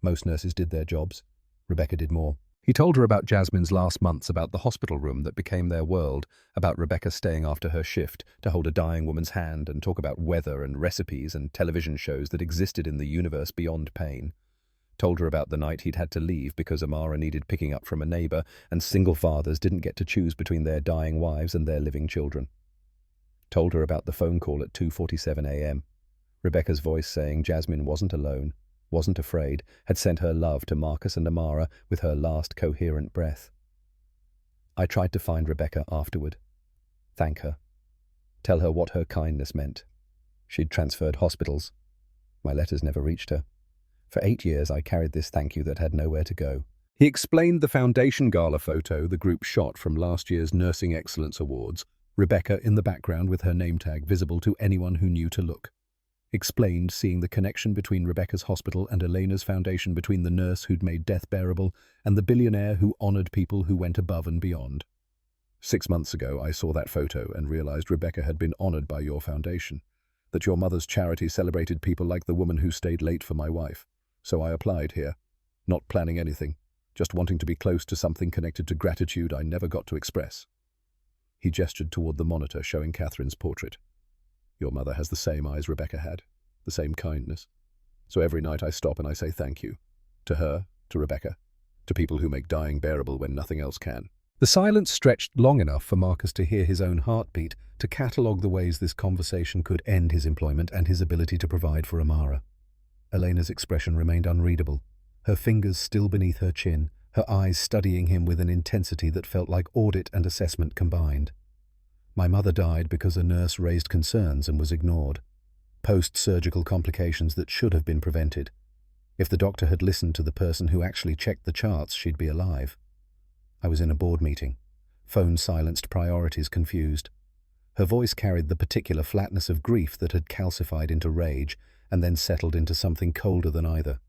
Most nurses did their jobs. Rebecca did more." He told her about Jasmine's last months, about the hospital room that became their world, about Rebecca staying after her shift to hold a dying woman's hand and talk about weather and recipes and television shows that existed in the universe beyond pain. Told her about the night he'd had to leave because Amara needed picking up from a neighbor and single fathers didn't get to choose between their dying wives and their living children. Told her about the phone call at 2:47 a.m. Rebecca's voice saying Jasmine wasn't alone, wasn't afraid, had sent her love to Marcus and Amara with her last coherent breath. "I tried to find Rebecca afterward. Thank her. Tell her what her kindness meant. She'd transferred hospitals. My letters never reached her. For 8 years I carried this thank you that had nowhere to go." He explained the foundation gala photo the group shot from last year's Nursing Excellence Awards, Rebecca in the background with her name tag visible to anyone who knew to look. explained, seeing the connection between Rebecca's hospital and Elena's foundation, between the nurse who'd made death bearable and the billionaire who honored people who went above and beyond. 6 months ago, I saw that photo and realized Rebecca had been honored by your foundation, that your mother's charity celebrated people like the woman who stayed late for my wife. So I applied here, not planning anything, just wanting to be close to something connected to gratitude I never got to express. He gestured toward the monitor showing Catherine's portrait. Your mother has the same eyes Rebecca had, the same kindness. So every night I stop and I say thank you. To her, to Rebecca, to people who make dying bearable when nothing else can. The silence stretched long enough for Marcus to hear his own heartbeat, to catalogue the ways this conversation could end his employment and his ability to provide for Amara. Elena's expression remained unreadable, her fingers still beneath her chin, her eyes studying him with an intensity that felt like audit and assessment combined. My mother died because a nurse raised concerns and was ignored. Post-surgical complications that should have been prevented. If the doctor had listened to the person who actually checked the charts, she'd be alive. I was in a board meeting. Phone silenced, priorities confused. Her voice carried the particular flatness of grief that had calcified into rage and then settled into something colder than either.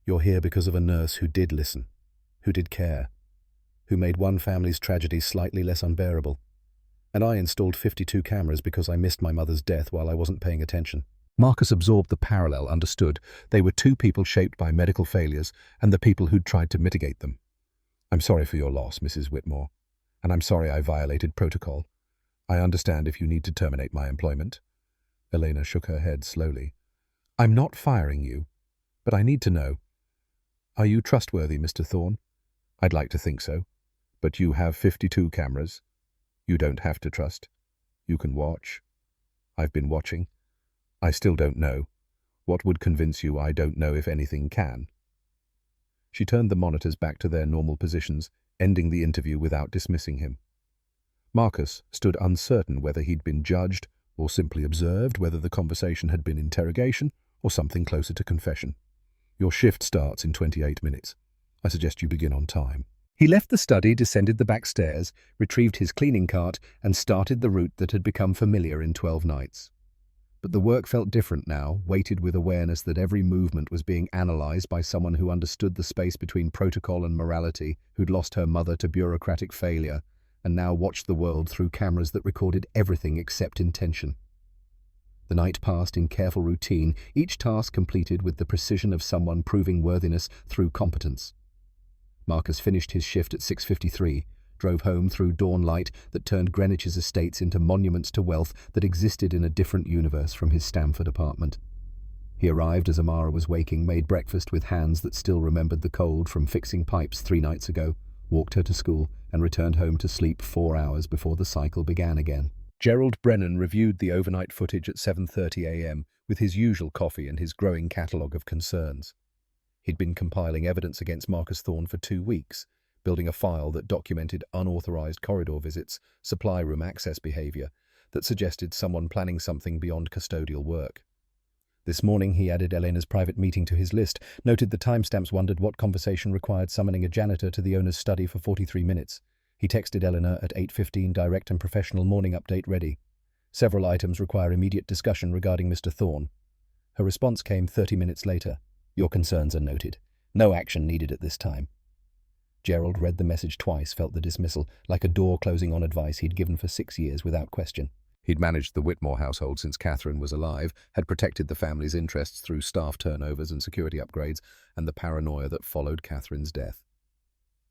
You're here because of a nurse who did listen, who did care, who made one family's tragedy slightly less unbearable. And I installed 52 cameras because I missed my mother's death while I wasn't paying attention. Marcus absorbed the parallel, understood. They were two people shaped by medical failures and the people who'd tried to mitigate them. I'm sorry for your loss, Mrs. Whitmore, and I'm sorry I violated protocol. I understand if you need to terminate my employment. Elena shook her head slowly. I'm not firing you, but I need to know. Are you trustworthy, Mr. Thorne? I'd like to think so, but you have 52 cameras. You don't have to trust. You can watch. I've been watching. I still don't know. What would convince you I don't know if anything can? She turned the monitors back to their normal positions, ending the interview without dismissing him. Marcus stood uncertain whether he'd been judged or simply observed, whether the conversation had been interrogation or something closer to confession. Your shift starts in 28 minutes. I suggest you begin on time. He left the study, descended the back stairs, retrieved his cleaning cart, and started the route that had become familiar in 12 nights. But the work felt different now, weighted with awareness that every movement was being analysed by someone who understood the space between protocol and morality, who'd lost her mother to bureaucratic failure, and now watched the world through cameras that recorded everything except intention. The night passed in careful routine, each task completed with the precision of someone proving worthiness through competence. Marcus finished his shift at 6:53, drove home through dawn light that turned Greenwich's estates into monuments to wealth that existed in a different universe from his Stamford apartment. He arrived as Amara was waking, made breakfast with hands that still remembered the cold from fixing pipes 3 nights ago, walked her to school, and returned home to sleep 4 hours before the cycle began again. Gerald Brennan reviewed the overnight footage at 7:30 a.m. with his usual coffee and his growing catalogue of concerns. He'd been compiling evidence against Marcus Thorne for 2 weeks, building a file that documented unauthorized corridor visits, supply room access behavior, that suggested someone planning something beyond custodial work. This morning he added Elena's private meeting to his list, noted the timestamps, wondered what conversation required summoning a janitor to the owner's study for 43 minutes. He texted Eleanor at 8:15, direct and professional morning update ready. Several items require immediate discussion regarding Mr. Thorne. Her response came 30 minutes later. Your concerns are noted. No action needed at this time. Gerald read the message twice, felt the dismissal, like a door closing on advice he'd given for 6 years without question. He'd managed the Whitmore household since Catherine was alive, had protected the family's interests through staff turnovers and security upgrades, and the paranoia that followed Catherine's death.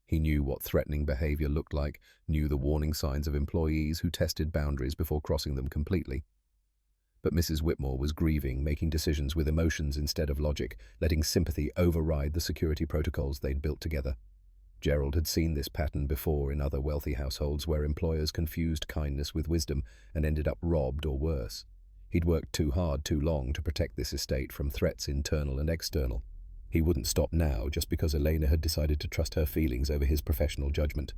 He knew what threatening behavior looked like, knew the warning signs of employees who tested boundaries before crossing them completely. But Mrs. Whitmore was grieving, making decisions with emotions instead of logic, letting sympathy override the security protocols they'd built together. Gerald had seen this pattern before in other wealthy households where employers confused kindness with wisdom and ended up robbed or worse. He'd worked too hard too long to protect this estate from threats internal and external. He wouldn't stop now just because Elena had decided to trust her feelings over his professional judgment.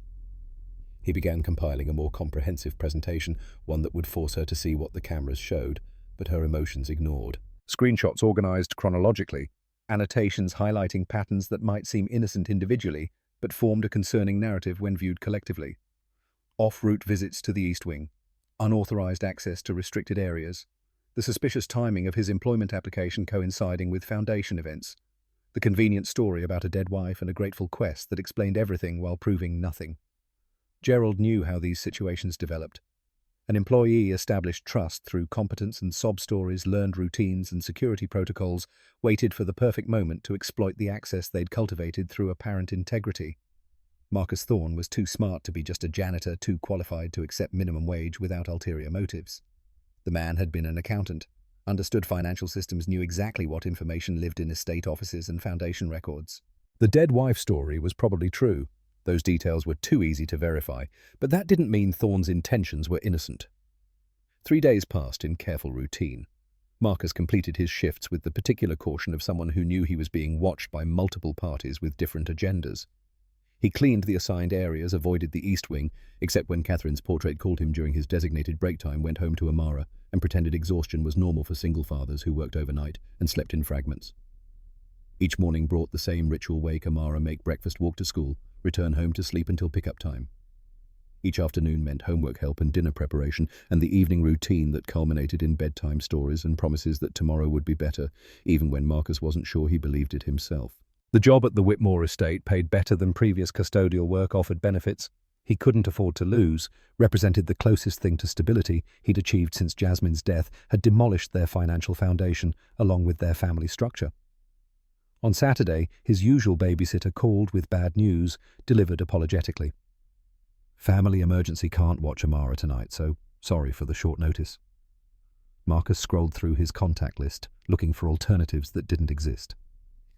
He began compiling a more comprehensive presentation, one that would force her to see what the cameras showed, but her emotions ignored. Screenshots organized chronologically, annotations highlighting patterns that might seem innocent individually, but formed a concerning narrative when viewed collectively. Off-route visits to the East Wing, unauthorized access to restricted areas, the suspicious timing of his employment application coinciding with foundation events, the convenient story about a dead wife and a grateful quest that explained everything while proving nothing. Gerald knew how these situations developed. An employee established trust through competence and sob stories, learned routines and security protocols, waited for the perfect moment to exploit the access they'd cultivated through apparent integrity. Marcus Thorne was too smart to be just a janitor, too qualified to accept minimum wage without ulterior motives. The man had been an accountant, understood financial systems, knew exactly what information lived in estate offices and foundation records. The dead wife story was probably true. Those details were too easy to verify, but that didn't mean Thorne's intentions were innocent. 3 days passed in careful routine. Marcus completed his shifts with the particular caution of someone who knew he was being watched by multiple parties with different agendas. He cleaned the assigned areas, avoided the East Wing, except when Catherine's portrait called him during his designated break time, went home to Amara, and pretended exhaustion was normal for single fathers who worked overnight and slept in fragments. Each morning brought the same ritual: wake Amara, make breakfast, walk to school, return home to sleep until pickup time. Each afternoon meant homework help and dinner preparation, and the evening routine that culminated in bedtime stories and promises that tomorrow would be better, even when Marcus wasn't sure he believed it himself. The job at the Whitmore estate paid better than previous custodial work, offered benefits he couldn't afford to lose, represented the closest thing to stability he'd achieved since Jasmine's death, had demolished their financial foundation along with their family structure. On Saturday, his usual babysitter called with bad news, delivered apologetically. Family emergency, can't watch Amara tonight, so sorry for the short notice. Marcus scrolled through his contact list, looking for alternatives that didn't exist.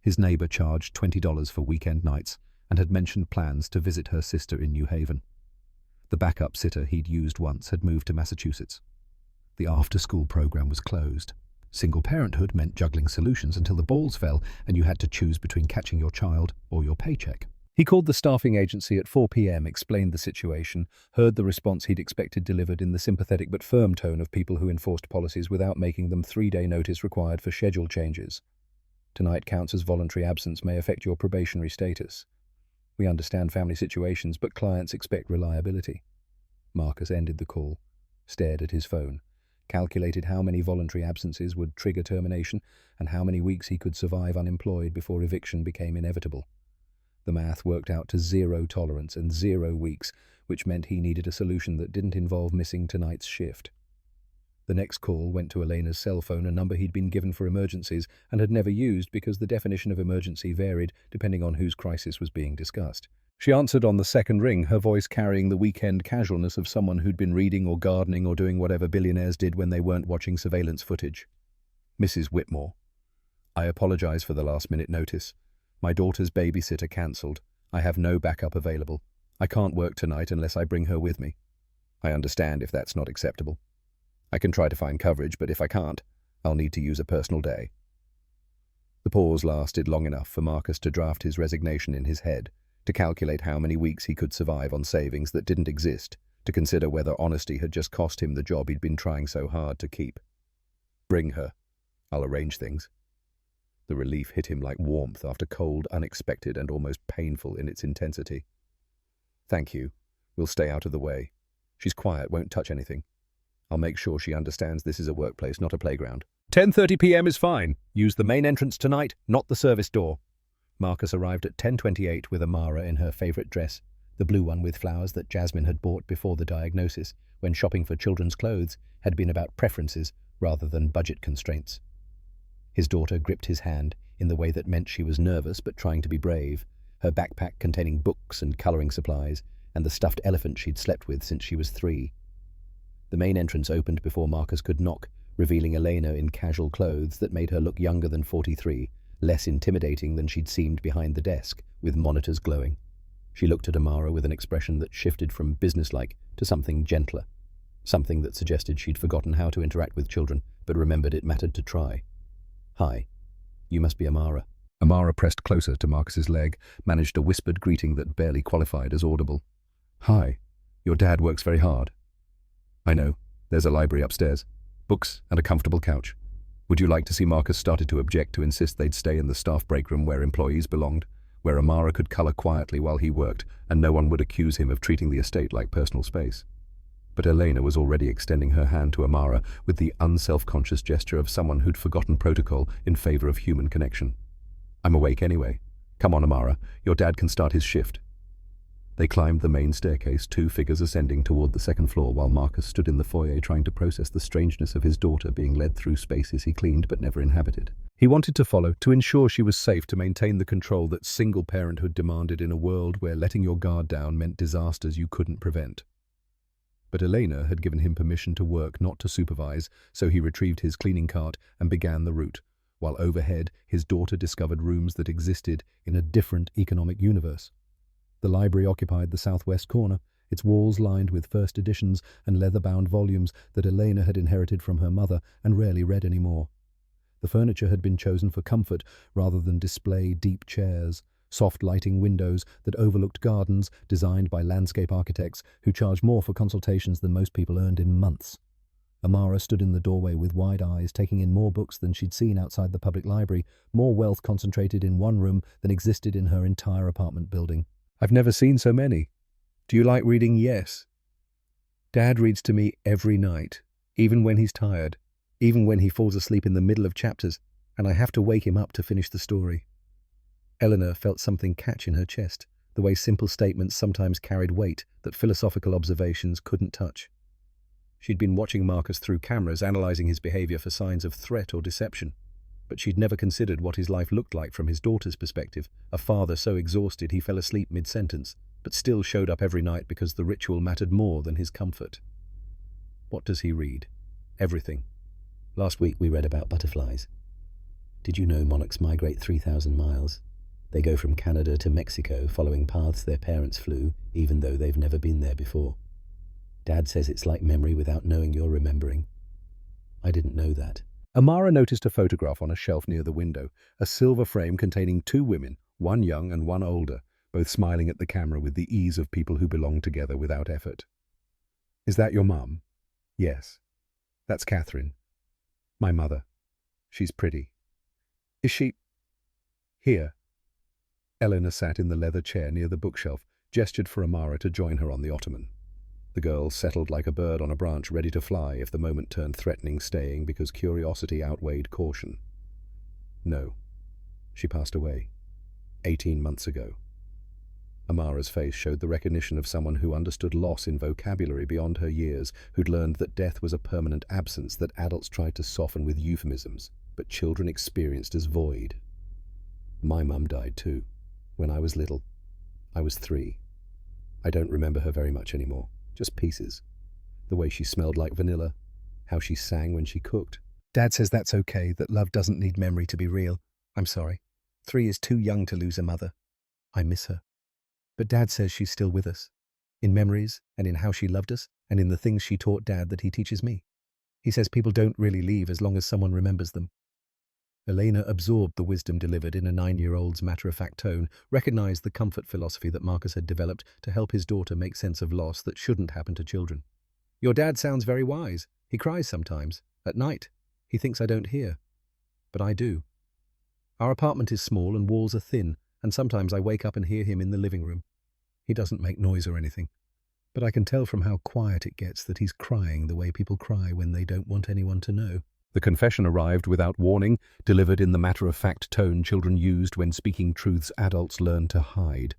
His neighbor charged $20 for weekend nights and had mentioned plans to visit her sister in New Haven. The backup sitter he'd used once had moved to Massachusetts. The after-school program was closed. Single parenthood meant juggling solutions until the balls fell and you had to choose between catching your child or your paycheck. He called the staffing agency at 4 p.m., explained the situation, heard the response he'd expected delivered in the sympathetic but firm tone of people who enforced policies without making them 3-day notice required for schedule changes. Tonight counts as voluntary absence, may affect your probationary status. We understand family situations, but clients expect reliability. Marcus ended the call, stared at his phone, calculated how many voluntary absences would trigger termination and how many weeks he could survive unemployed before eviction became inevitable. The math worked out to 0 tolerance and 0 weeks, which meant he needed a solution that didn't involve missing tonight's shift. The next call went to Elena's cell phone, a number he'd been given for emergencies and had never used because the definition of emergency varied depending on whose crisis was being discussed. She answered on the second ring, her voice carrying the weekend casualness of someone who'd been reading or gardening or doing whatever billionaires did when they weren't watching surveillance footage. Mrs. Whitmore. I apologize for the last-minute notice. My daughter's babysitter cancelled. I have no backup available. I can't work tonight unless I bring her with me. I understand if that's not acceptable. I can try to find coverage, but if I can't, I'll need to use a personal day. The pause lasted long enough for Marcus to draft his resignation in his head, to calculate how many weeks he could survive on savings that didn't exist, to consider whether honesty had just cost him the job he'd been trying so hard to keep. Bring her. I'll arrange things. The relief hit him like warmth after cold, unexpected, and almost painful in its intensity. Thank you. We'll stay out of the way. She's quiet, won't touch anything. I'll make sure she understands this is a workplace, not a playground. 10:30 p.m. is fine. Use the main entrance tonight, not the service door. Marcus arrived at 10:28 with Amara in her favorite dress, the blue one with flowers that Jasmine had bought before the diagnosis, when shopping for children's clothes had been about preferences rather than budget constraints. His daughter gripped his hand in the way that meant she was nervous but trying to be brave, her backpack containing books and colouring supplies, and the stuffed elephant she'd slept with since she was 3. The main entrance opened before Marcus could knock, revealing Elena in casual clothes that made her look younger than 43, less intimidating than she'd seemed behind the desk, with monitors glowing. She looked at Amara with an expression that shifted from businesslike to something gentler, something that suggested she'd forgotten how to interact with children, but remembered it mattered to try. Hi, you must be Amara. Amara pressed closer to Marcus's leg, managed a whispered greeting that barely qualified as audible. Hi, your dad works very hard. I know, there's a library upstairs, books and a comfortable couch. Would you like to see? Marcus started to object, to insist they'd stay in the staff break room where employees belonged, where Amara could colour quietly while he worked, and no one would accuse him of treating the estate like personal space. But Elena was already extending her hand to Amara with the unself-conscious gesture of someone who'd forgotten protocol in favor of human connection. "I'm awake anyway. Come on, Amara, your dad can start his shift." They climbed the main staircase, two figures ascending toward the second floor, while Marcus stood in the foyer trying to process the strangeness of his daughter being led through spaces he cleaned but never inhabited. He wanted to follow, to ensure she was safe, to maintain the control that single parenthood demanded in a world where letting your guard down meant disasters you couldn't prevent. But Elena had given him permission to work, not to supervise, so he retrieved his cleaning cart and began the route, while overhead his daughter discovered rooms that existed in a different economic universe. The library occupied the southwest corner, its walls lined with first editions and leather-bound volumes that Elena had inherited from her mother and rarely read anymore. The furniture had been chosen for comfort rather than display deep chairs, soft lighting windows that overlooked gardens designed by landscape architects who charged more for consultations than most people earned in months. Amara stood in the doorway with wide eyes, taking in more books than she'd seen outside the public library, more wealth concentrated in one room than existed in her entire apartment building. "I've never seen so many. Do you like reading?" "Yes. Dad reads to me every night, even when he's tired, even when he falls asleep in the middle of chapters, and I have to wake him up to finish the story." Eleanor felt something catch in her chest, the way simple statements sometimes carried weight that philosophical observations couldn't touch. She'd been watching Marcus through cameras, analyzing his behavior for signs of threat or deception. But she'd never considered what his life looked like from his daughter's perspective, a father so exhausted he fell asleep mid-sentence, but still showed up every night because the ritual mattered more than his comfort. What does he read? Everything. "Last week we read about butterflies. Did you know monarchs migrate 3,000 miles? They go from Canada to Mexico, following paths their parents flew, even though they've never been there before. Dad says it's like memory without knowing you're remembering. I didn't know that." Amara noticed a photograph on a shelf near the window, a silver frame containing two women, one young and one older, both smiling at the camera with the ease of people who belong together without effort. "Is that your mum?" "Yes. That's Catherine. My mother. She's pretty." "Is she—" "Here." Eleanor sat in the leather chair near the bookshelf, gestured for Amara to join her on the ottoman. The girl settled like a bird on a branch, ready to fly if the moment turned threatening, staying because curiosity outweighed caution. "No. She passed away. 18 months ago." Amara's face showed the recognition of someone who understood loss in vocabulary beyond her years, who'd learned that death was a permanent absence that adults tried to soften with euphemisms, but children experienced as void. "My mum died too, when I was little. I was 3. I don't remember her very much anymore. Just pieces. The way she smelled like vanilla, how she sang when she cooked." "Dad says that's okay, that love doesn't need memory to be real. I'm sorry. 3 is too young to lose a mother. I miss her. But Dad says she's still with us. In memories, and in how she loved us, and in the things she taught Dad that he teaches me. He says people don't really leave as long as someone remembers them." Elena absorbed the wisdom delivered in a 9-year-old's matter-of-fact tone, recognized the comfort philosophy that Marcus had developed to help his daughter make sense of loss that shouldn't happen to children. "Your dad sounds very wise. He cries sometimes. At night. He thinks I don't hear. But I do. Our apartment is small and walls are thin, and sometimes I wake up and hear him in the living room. He doesn't make noise or anything. But I can tell from how quiet it gets that he's crying the way people cry when they don't want anyone to know." The confession arrived without warning, delivered in the matter-of-fact tone children used when speaking truths adults learn to hide.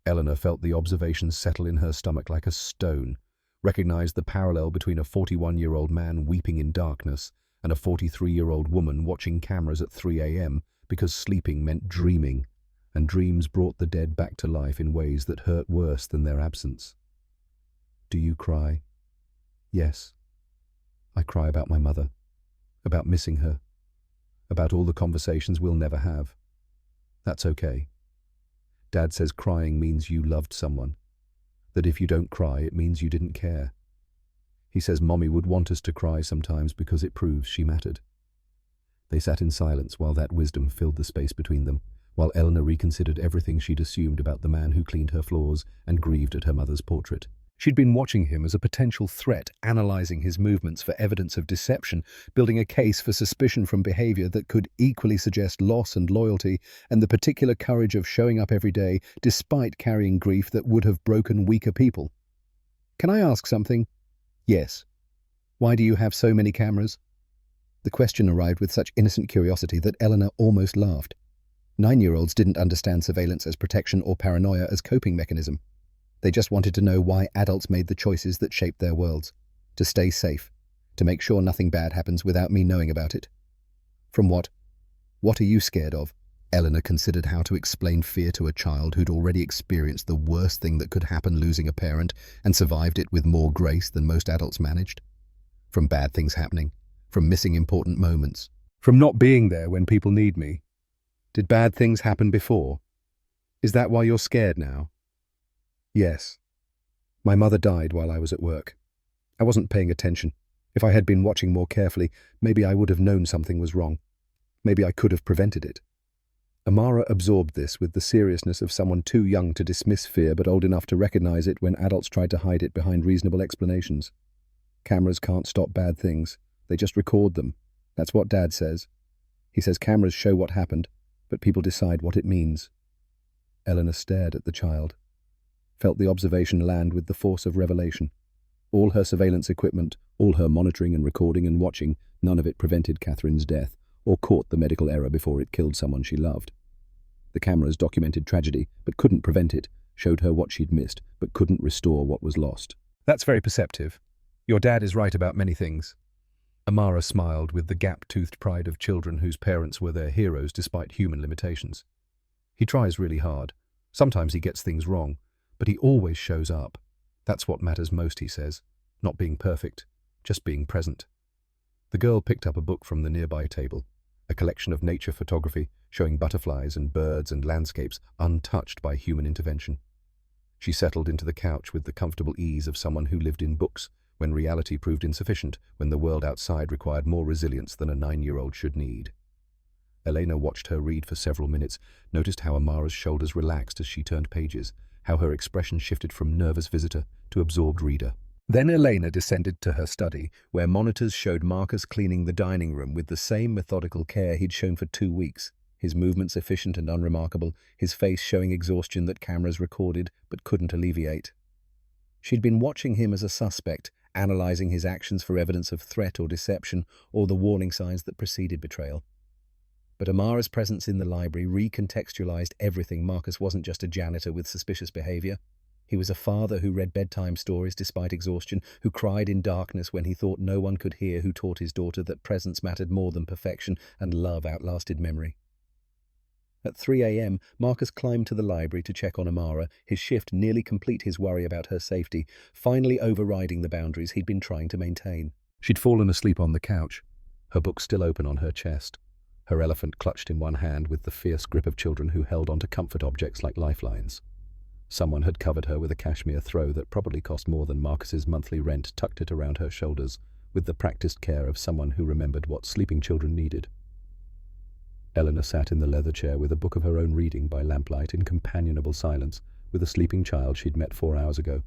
Eleanor felt the observation settle in her stomach like a stone, recognized the parallel between a 41-year-old man weeping in darkness and a 43-year-old woman watching cameras at 3 a.m. because sleeping meant dreaming, and dreams brought the dead back to life in ways that hurt worse than their absence. "Do you cry?" "Yes. I cry about my mother. About missing her. About all the conversations we'll never have. That's okay. Dad says crying means you loved someone. That if you don't cry, it means you didn't care. He says Mommy would want us to cry sometimes because it proves she mattered." They sat in silence while that wisdom filled the space between them, while Eleanor reconsidered everything she'd assumed about the man who cleaned her floors and grieved at her mother's portrait. She'd been watching him as a potential threat, analyzing his movements for evidence of deception, building a case for suspicion from behavior that could equally suggest loss and loyalty, and the particular courage of showing up every day despite carrying grief that would have broken weaker people. "Can I ask something?" Yes. Why do you have so many cameras? The question arrived with such innocent curiosity that Eleanor almost laughed. 9-year-olds didn't understand surveillance as protection or paranoia as coping mechanism. They just wanted to know why adults made the choices that shaped their worlds. To stay safe. To make sure nothing bad happens without me knowing about it. From what? What are you scared of? Eleanor considered how to explain fear to a child who'd already experienced the worst thing that could happen, losing a parent, and survived it with more grace than most adults managed. From bad things happening. From missing important moments. From not being there when people need me. Did bad things happen before? Is that why you're scared now? Yes. My mother died while I was at work. I wasn't paying attention. If I had been watching more carefully, maybe I would have known something was wrong. Maybe I could have prevented it. Amara absorbed this with the seriousness of someone too young to dismiss fear but old enough to recognize it when adults tried to hide it behind reasonable explanations. Cameras can't stop bad things. They just record them. That's what Dad says. He says cameras show what happened, but people decide what it means. Eleanor stared at the child, felt the observation land with the force of revelation. All her surveillance equipment, all her monitoring and recording and watching, none of it prevented Catherine's death or caught the medical error before it killed someone she loved. The cameras documented tragedy, but couldn't prevent it, showed her what she'd missed, but couldn't restore what was lost. That's very perceptive. Your dad is right about many things. Amara smiled with the gap-toothed pride of children whose parents were their heroes despite human limitations. He tries really hard. Sometimes he gets things wrong, but he always shows up. That's what matters most, he says. Not being perfect, just being present. The girl picked up a book from the nearby table, a collection of nature photography showing butterflies and birds and landscapes untouched by human intervention. She settled into the couch with the comfortable ease of someone who lived in books, when reality proved insufficient, when the world outside required more resilience than a 9-year-old should need. Elena watched her read for several minutes, noticed how Amara's shoulders relaxed as she turned pages, how her expression shifted from nervous visitor to absorbed reader. Then Elena descended to her study, where monitors showed Marcus cleaning the dining room with the same methodical care he'd shown for 2 weeks, his movements efficient and unremarkable, his face showing exhaustion that cameras recorded but couldn't alleviate. She'd been watching him as a suspect, analyzing his actions for evidence of threat or deception, or the warning signs that preceded betrayal. But Amara's presence in the library recontextualized everything. Marcus wasn't just a janitor with suspicious behavior. He was a father who read bedtime stories despite exhaustion, who cried in darkness when he thought no one could hear, who taught his daughter that presence mattered more than perfection and love outlasted memory. At 3 a.m., Marcus climbed to the library to check on Amara, his shift nearly complete, his worry about her safety, finally overriding the boundaries he'd been trying to maintain. She'd fallen asleep on the couch, her book still open on her chest, her elephant clutched in one hand with the fierce grip of children who held onto comfort objects like lifelines. Someone had covered her with a cashmere throw that probably cost more than Marcus's monthly rent, tucked it around her shoulders, with the practiced care of someone who remembered what sleeping children needed. Eleanor sat in the leather chair with a book of her own reading by lamplight in companionable silence with a sleeping child she'd met 4 hours ago.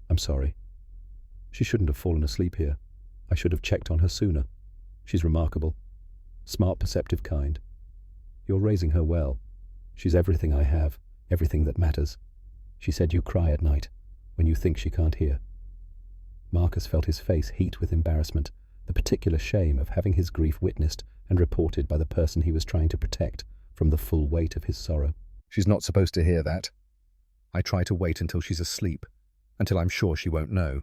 I'm sorry. She shouldn't have fallen asleep here. I should have checked on her sooner. She's remarkable. Smart, perceptive kind. You're raising her well. She's everything I have, everything that matters. She said you cry at night, when you think she can't hear. Marcus felt his face heat with embarrassment, the particular shame of having his grief witnessed and reported by the person he was trying to protect from the full weight of his sorrow. She's not supposed to hear that. I try to wait until she's asleep, until I'm sure she won't know.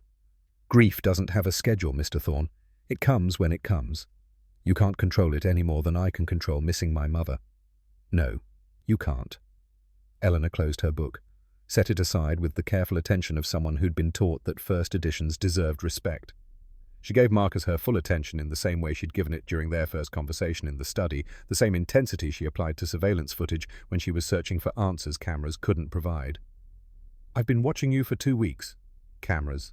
Grief doesn't have a schedule, Mr. Thorne. It comes when it comes. You can't control it any more than I can control missing my mother. No, you can't. Eleanor closed her book, set it aside with the careful attention of someone who'd been taught that first editions deserved respect. She gave Marcus her full attention in the same way she'd given it during their first conversation in the study, the same intensity she applied to surveillance footage when she was searching for answers cameras couldn't provide. I've been watching you for 2 weeks. Cameras.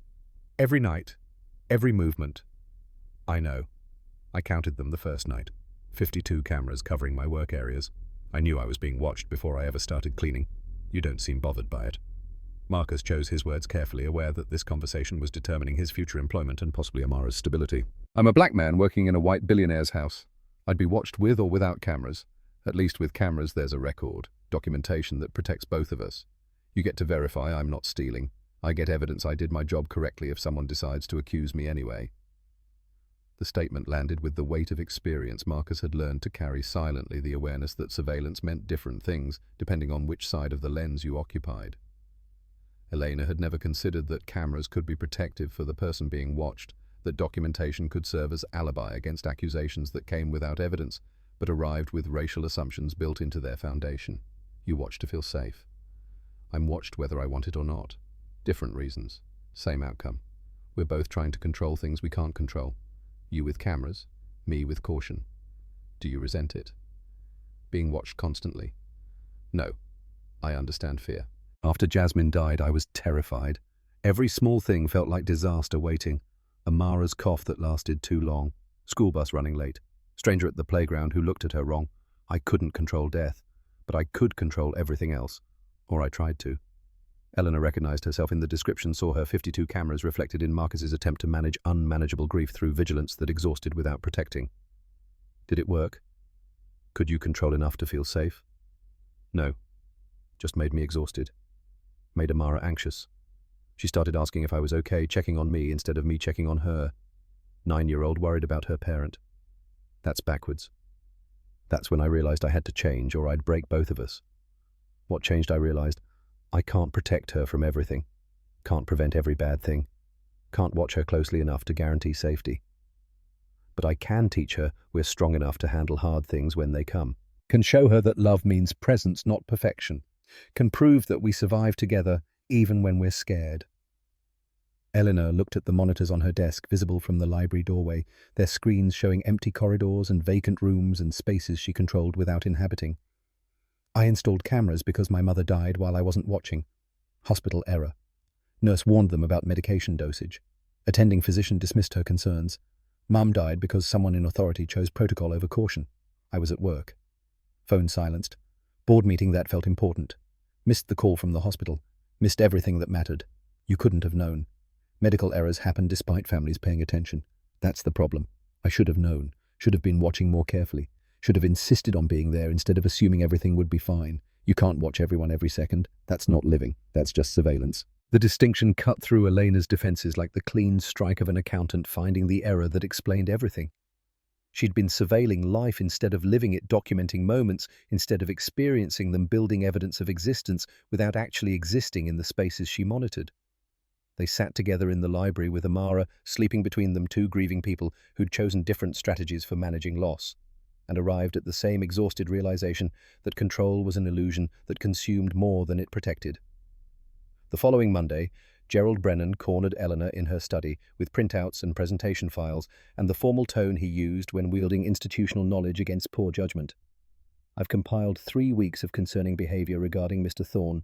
Every night. Every movement. I know. I counted them the first night. 52 cameras covering my work areas. I knew I was being watched before I ever started cleaning. You don't seem bothered by it. Marcus chose his words carefully, aware that this conversation was determining his future employment and possibly Amara's stability. I'm a black man working in a white billionaire's house. I'd be watched with or without cameras. At least with cameras there's a record, documentation that protects both of us. You get to verify I'm not stealing. I get evidence I did my job correctly if someone decides to accuse me anyway. The statement landed with the weight of experience Marcus had learned to carry silently, the awareness that surveillance meant different things depending on which side of the lens you occupied. Elena had never considered that cameras could be protective for the person being watched, that documentation could serve as alibi against accusations that came without evidence, but arrived with racial assumptions built into their foundation. You watch to feel safe. I'm watched whether I want it or not. Different reasons. Same outcome. We're both trying to control things we can't control. You with cameras, me with caution. Do you resent it? Being watched constantly? No. I understand fear. After Jasmine died, I was terrified. Every small thing felt like disaster waiting. Amara's cough that lasted too long. School bus running late. Stranger at the playground who looked at her wrong. I couldn't control death, but I could control everything else. Or I tried to. Eleanor recognized herself in the description, saw her 52 cameras reflected in Marcus's attempt to manage unmanageable grief through vigilance that exhausted without protecting. Did it work? Could you control enough to feel safe? No. Just made me exhausted. Made Amara anxious. She started asking if I was okay, checking on me instead of me checking on her. 9-year-old worried about her parent. That's backwards. That's when I realized I had to change or I'd break both of us. What changed, I realized? I can't protect her from everything. Can't prevent every bad thing. Can't watch her closely enough to guarantee safety. But I can teach her we're strong enough to handle hard things when they come. Can show her that love means presence, not perfection. Can prove that we survive together even when we're scared. Eleanor looked at the monitors on her desk, visible from the library doorway, their screens showing empty corridors and vacant rooms and spaces she controlled without inhabiting. I installed cameras because my mother died while I wasn't watching. Hospital error. Nurse warned them about medication dosage. Attending physician dismissed her concerns. Mum died because someone in authority chose protocol over caution. I was at work. Phone silenced. Board meeting that felt important. Missed the call from the hospital. Missed everything that mattered. You couldn't have known. Medical errors happen despite families paying attention. That's the problem. I should have known. Should have been watching more carefully. Should have insisted on being there instead of assuming everything would be fine. You can't watch everyone every second. That's not living. That's just surveillance. The distinction cut through Elena's defenses like the clean strike of an accountant finding the error that explained everything. She'd been surveilling life instead of living it, documenting moments instead of experiencing them, building evidence of existence without actually existing in the spaces she monitored. They sat together in the library with Amara, sleeping between them, two grieving people who'd chosen different strategies for managing loss, and arrived at the same exhausted realization that control was an illusion that consumed more than it protected. The following Monday, Gerald Brennan cornered Eleanor in her study with printouts and presentation files and the formal tone he used when wielding institutional knowledge against poor judgment. I've compiled 3 weeks of concerning behavior regarding Mr. Thorne.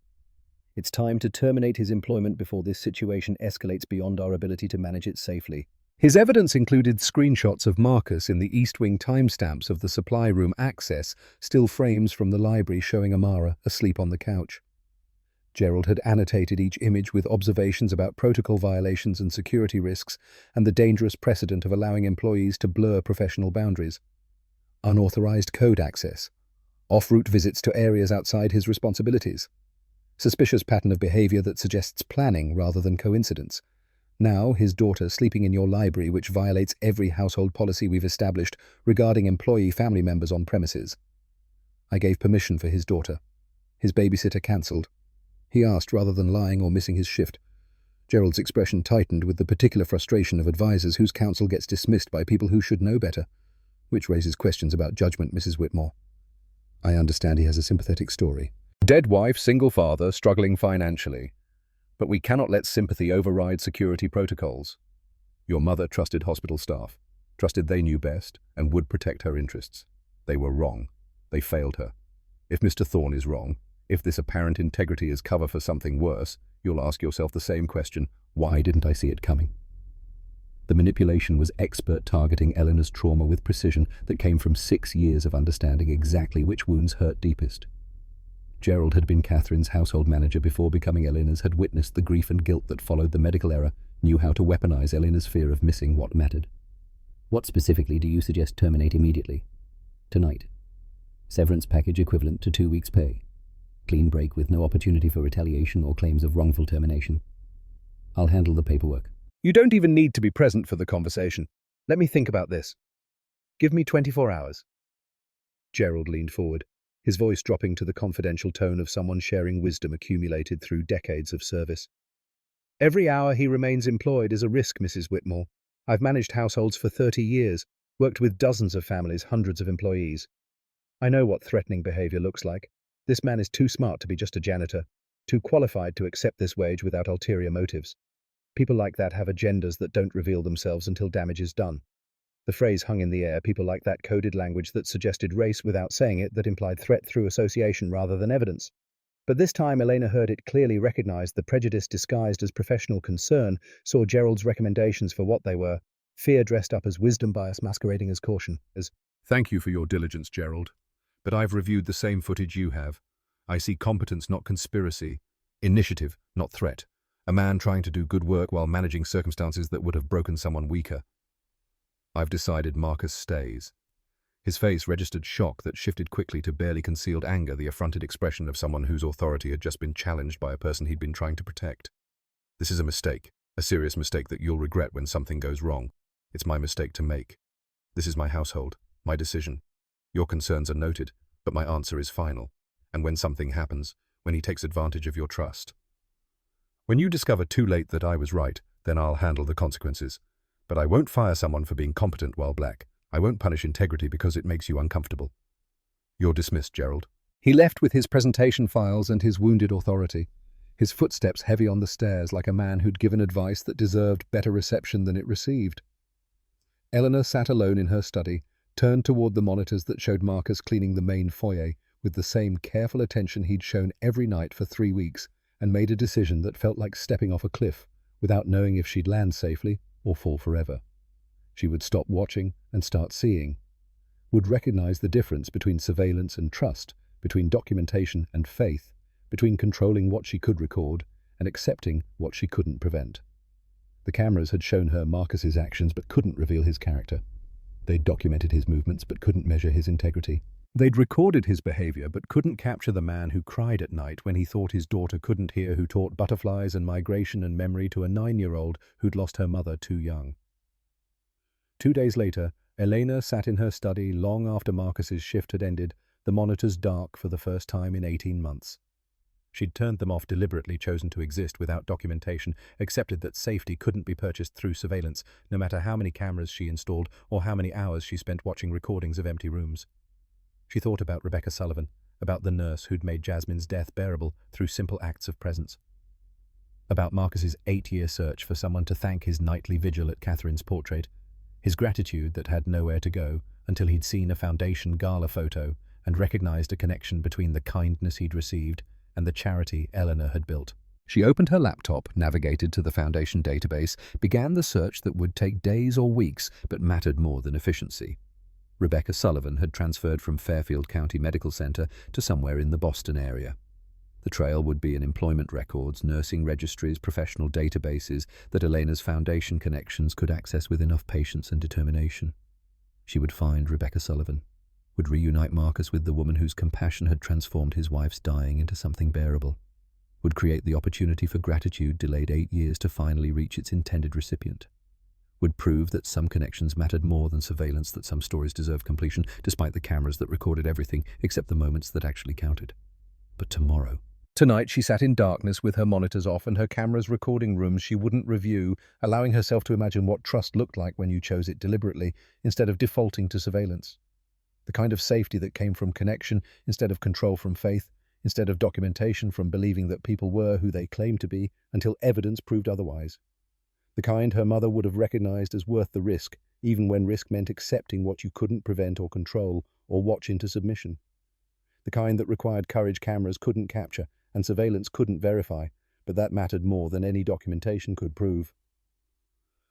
It's time to terminate his employment before this situation escalates beyond our ability to manage it safely. His evidence included screenshots of Marcus in the East Wing timestamps of the supply room access, still frames from the library showing Amara asleep on the couch. Gerald had annotated each image with observations about protocol violations and security risks, and the dangerous precedent of allowing employees to blur professional boundaries. Unauthorized code access. Off-route visits to areas outside his responsibilities. Suspicious pattern of behavior that suggests planning rather than coincidence. Now, his daughter sleeping in your library, which violates every household policy we've established regarding employee family members on premises. I gave permission for his daughter. His babysitter cancelled. He asked rather than lying or missing his shift. Gerald's expression tightened with the particular frustration of advisors whose counsel gets dismissed by people who should know better, which raises questions about judgment, Mrs. Whitmore. I understand he has a sympathetic story. Dead wife, single father, struggling financially. But we cannot let sympathy override security protocols. Your mother trusted hospital staff, trusted they knew best and would protect her interests. They were wrong. They failed her. If Mr. Thorne is wrong, if this apparent integrity is cover for something worse, you'll ask yourself the same question: why didn't I see it coming? The manipulation was expert targeting Eleanor's trauma with precision that came from 6 years of understanding exactly which wounds hurt deepest. Gerald had been Catherine's household manager before becoming Eleanor's, had witnessed the grief and guilt that followed the medical error, knew how to weaponize Eleanor's fear of missing what mattered. What specifically do you suggest terminate immediately? Tonight. Severance package equivalent to 2 weeks' pay. Clean break with no opportunity for retaliation or claims of wrongful termination. I'll handle the paperwork. You don't even need to be present for the conversation. Let me think about this. Give me 24 hours. Gerald leaned forward, his voice dropping to the confidential tone of someone sharing wisdom accumulated through decades of service. Every hour he remains employed is a risk, Mrs. Whitmore. I've managed households for 30 years, worked with dozens of families, hundreds of employees. I know what threatening behavior looks like. This man is too smart to be just a janitor, too qualified to accept this wage without ulterior motives. People like that have agendas that don't reveal themselves until damage is done. The phrase hung in the air. People like that coded language that suggested race without saying it, that implied threat through association rather than evidence. But this time Elena heard it clearly, recognized the prejudice disguised as professional concern, saw Gerald's recommendations for what they were, fear dressed up as wisdom, bias masquerading as caution. Thank you for your diligence, Gerald. But I've reviewed the same footage you have. I see competence, not conspiracy. Initiative, not threat. A man trying to do good work while managing circumstances that would have broken someone weaker. I've decided Marcus stays. His face registered shock that shifted quickly to barely concealed anger, the affronted expression of someone whose authority had just been challenged by a person he'd been trying to protect. This is a mistake, a serious mistake that you'll regret when something goes wrong. It's my mistake to make. This is my household, my decision. Your concerns are noted, but my answer is final. And when something happens, when he takes advantage of your trust. When you discover too late that I was right, then I'll handle the consequences. But I won't fire someone for being competent while black. I won't punish integrity because it makes you uncomfortable. You're dismissed, Gerald. He left with his presentation files and his wounded authority, his footsteps heavy on the stairs like a man who'd given advice that deserved better reception than it received. Eleanor sat alone in her study, turned toward the monitors that showed Marcus cleaning the main foyer with the same careful attention he'd shown every night for 3 weeks, and made a decision that felt like stepping off a cliff without knowing if she'd land safely or fall forever. She would stop watching and start seeing, would recognize the difference between surveillance and trust, between documentation and faith, between controlling what she could record and accepting what she couldn't prevent. The cameras had shown her Marcus's actions but couldn't reveal his character. They'd documented his movements but couldn't measure his integrity. They'd recorded his behavior but couldn't capture the man who cried at night when he thought his daughter couldn't hear, who taught butterflies and migration and memory to a 9-year-old who'd lost her mother too young. 2 days later, Elena sat in her study long after Marcus's shift had ended, the monitors dark for the first time in 18 months. She'd turned them off deliberately, chosen to exist without documentation, accepted that safety couldn't be purchased through surveillance, no matter how many cameras she installed or how many hours she spent watching recordings of empty rooms. She thought about Rebecca Sullivan, about the nurse who'd made Jasmine's death bearable through simple acts of presence. About Marcus's 8-year search for someone to thank his nightly vigil at Catherine's portrait, his gratitude that had nowhere to go until he'd seen a foundation gala photo and recognized a connection between the kindness he'd received and the charity Eleanor had built. She opened her laptop, navigated to the foundation database, began the search that would take days or weeks but mattered more than efficiency. Rebecca Sullivan had transferred from Fairfield County Medical Center to somewhere in the Boston area. The trail would be in employment records, nursing registries, professional databases that Elena's foundation connections could access with enough patience and determination. She would find Rebecca Sullivan, would reunite Marcus with the woman whose compassion had transformed his wife's dying into something bearable, would create the opportunity for gratitude delayed 8 years to finally reach its intended recipient, would prove that some connections mattered more than surveillance, that some stories deserved completion, despite the cameras that recorded everything except the moments that actually counted. But tomorrow... Tonight she sat in darkness with her monitors off and her cameras recording rooms she wouldn't review, allowing herself to imagine what trust looked like when you chose it deliberately, instead of defaulting to surveillance. The kind of safety that came from connection instead of control, from faith, instead of documentation, from believing that people were who they claimed to be until evidence proved otherwise. The kind her mother would have recognized as worth the risk, even when risk meant accepting what you couldn't prevent or control or watch into submission. The kind that required courage cameras couldn't capture and surveillance couldn't verify, but that mattered more than any documentation could prove.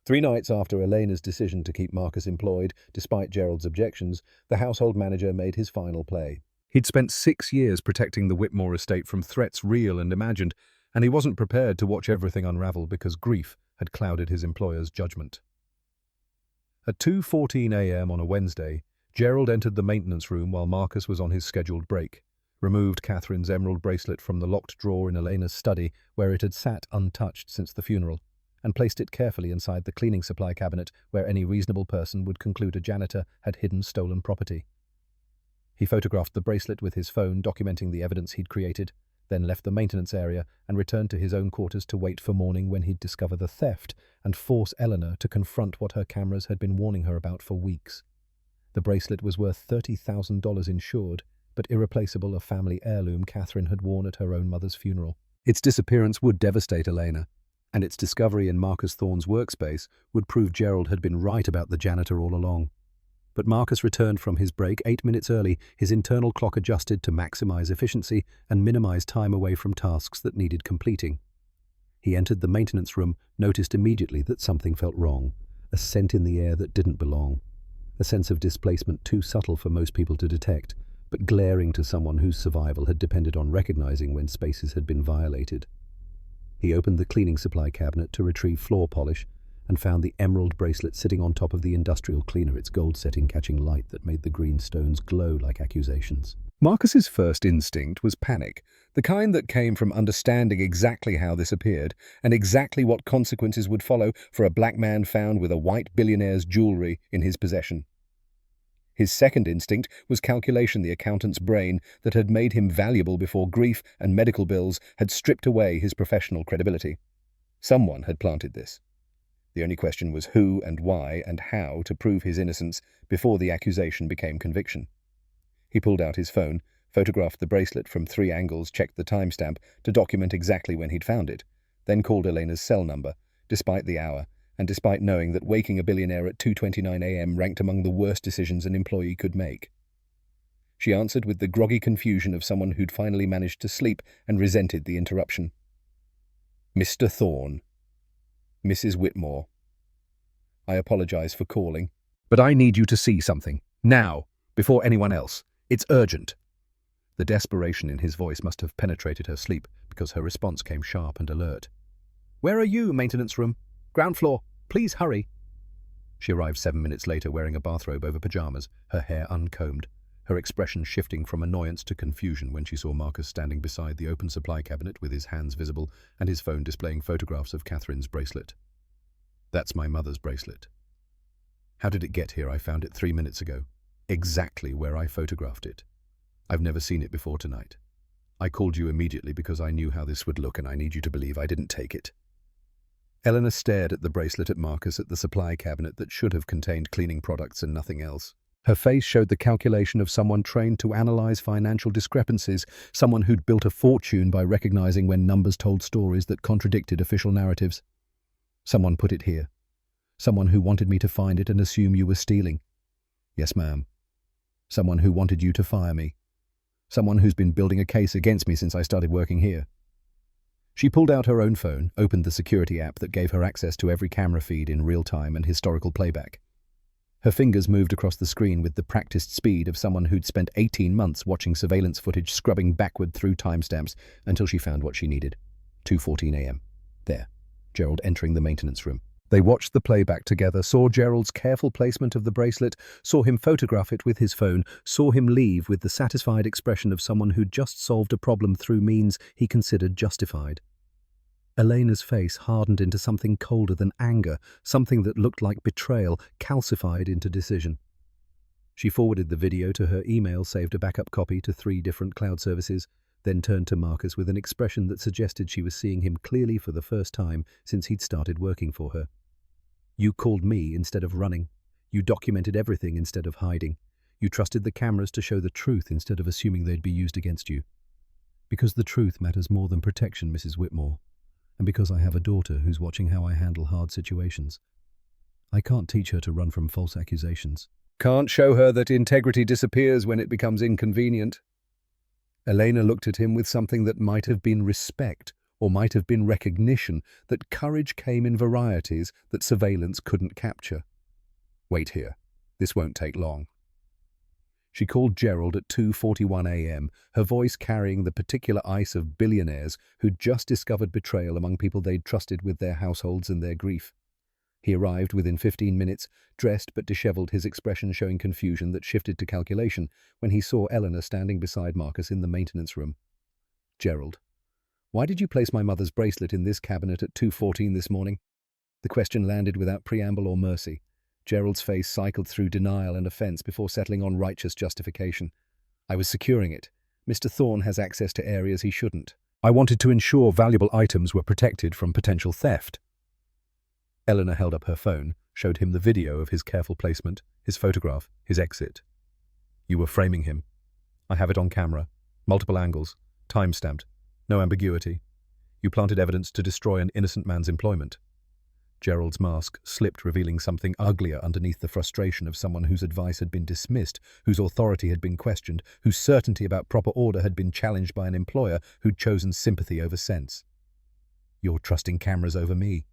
3 nights after Elena's decision to keep Marcus employed, despite Gerald's objections, the household manager made his final play. He'd spent 6 years protecting the Whitmore estate from threats real and imagined, and he wasn't prepared to watch everything unravel because grief had clouded his employer's judgment. At 2:14 a.m. on a Wednesday, Gerald entered the maintenance room while Marcus was on his scheduled break, removed Catherine's emerald bracelet from the locked drawer in Elena's study where it had sat untouched since the funeral. and placed it carefully inside the cleaning supply cabinet where any reasonable person would conclude a janitor had hidden stolen property. He photographed the bracelet with his phone, documenting the evidence he'd created, then left the maintenance area and returned to his own quarters to wait for morning when he'd discover the theft and force Eleanor to confront what her cameras had been warning her about for weeks. The bracelet was worth $30,000 insured, but irreplaceable, a family heirloom Catherine had worn at her own mother's funeral. Its disappearance would devastate Elena, and its discovery in Marcus Thorne's workspace would prove Gerald had been right about the janitor all along. But Marcus returned from his break 8 minutes early, his internal clock adjusted to maximize efficiency and minimize time away from tasks that needed completing. He entered the maintenance room, noticed immediately that something felt wrong, a scent in the air that didn't belong, a sense of displacement too subtle for most people to detect, but glaring to someone whose survival had depended on recognizing when spaces had been violated. He opened the cleaning supply cabinet to retrieve floor polish and found the emerald bracelet sitting on top of the industrial cleaner, its gold setting catching light that made the green stones glow like accusations. Marcus's first instinct was panic, the kind that came from understanding exactly how this appeared and exactly what consequences would follow for a black man found with a white billionaire's jewelry in his possession. His second instinct was calculation, the accountant's brain that had made him valuable before grief and medical bills had stripped away his professional credibility. Someone had planted this. The only question was who and why and how to prove his innocence before the accusation became conviction. He pulled out his phone, photographed the bracelet from 3 angles, checked the timestamp to document exactly when he'd found it, then called Elena's cell number, despite the hour, and despite knowing that waking a billionaire at 2:29 a.m. ranked among the worst decisions an employee could make. She answered with the groggy confusion of someone who'd finally managed to sleep and resented the interruption. Mr. Thorne. Mrs. Whitmore. I apologize for calling, but I need you to see something, now, before anyone else. It's urgent. The desperation in his voice must have penetrated her sleep, because her response came sharp and alert. Where are you, maintenance room? Ground floor. Please hurry. She arrived 7 minutes later wearing a bathrobe over pajamas, her hair uncombed, her expression shifting from annoyance to confusion when she saw Marcus standing beside the open supply cabinet with his hands visible and his phone displaying photographs of Catherine's bracelet. That's my mother's bracelet. How did it get here? I found it 3 minutes ago. Exactly where I photographed it. I've never seen it before tonight. I called you immediately because I knew how this would look, and I need you to believe I didn't take it. Eleanor stared at the bracelet, at Marcus, at the supply cabinet that should have contained cleaning products and nothing else. Her face showed the calculation of someone trained to analyze financial discrepancies, someone who'd built a fortune by recognizing when numbers told stories that contradicted official narratives. Someone put it here. Someone who wanted me to find it and assume you were stealing. Yes, ma'am. Someone who wanted you to fire me. Someone who's been building a case against me since I started working here. She pulled out her own phone, opened the security app that gave her access to every camera feed in real time and historical playback. Her fingers moved across the screen with the practiced speed of someone who'd spent 18 months watching surveillance footage, scrubbing backward through timestamps until she found what she needed. 2:14 a.m. There, Gerald entering the maintenance room. They watched the playback together, saw Gerald's careful placement of the bracelet, saw him photograph it with his phone, saw him leave with the satisfied expression of someone who'd just solved a problem through means he considered justified. Elena's face hardened into something colder than anger, something that looked like betrayal, calcified into decision. She forwarded the video to her email, saved a backup copy to 3 different cloud services, then turned to Marcus with an expression that suggested she was seeing him clearly for the first time since he'd started working for her. You called me instead of running. You documented everything instead of hiding. You trusted the cameras to show the truth instead of assuming they'd be used against you. Because the truth matters more than protection, Mrs. Whitmore. And because I have a daughter who's watching how I handle hard situations. I can't teach her to run from false accusations. Can't show her that integrity disappears when it becomes inconvenient. Elena looked at him with something that might have been respect, or might have been recognition that courage came in varieties that surveillance couldn't capture. Wait here. This won't take long. She called Gerald at 2:41 a.m., her voice carrying the particular ice of billionaires who'd just discovered betrayal among people they'd trusted with their households and their grief. He arrived within 15 minutes, dressed but disheveled, his expression showing confusion that shifted to calculation when he saw Eleanor standing beside Marcus in the maintenance room. Gerald, why did you place my mother's bracelet in this cabinet at 2:14 this morning? The question landed without preamble or mercy. Gerald's face cycled through denial and offense before settling on righteous justification. I was securing it. Mr. Thorne has access to areas he shouldn't. I wanted to ensure valuable items were protected from potential theft. Eleanor held up her phone, showed him the video of his careful placement, his photograph, his exit. You were framing him. I have it on camera. Multiple angles. Time-stamped. No ambiguity. You planted evidence to destroy an innocent man's employment. Gerald's mask slipped, revealing something uglier underneath the frustration of someone whose advice had been dismissed, whose authority had been questioned, whose certainty about proper order had been challenged by an employer who'd chosen sympathy over sense. You're trusting cameras over me.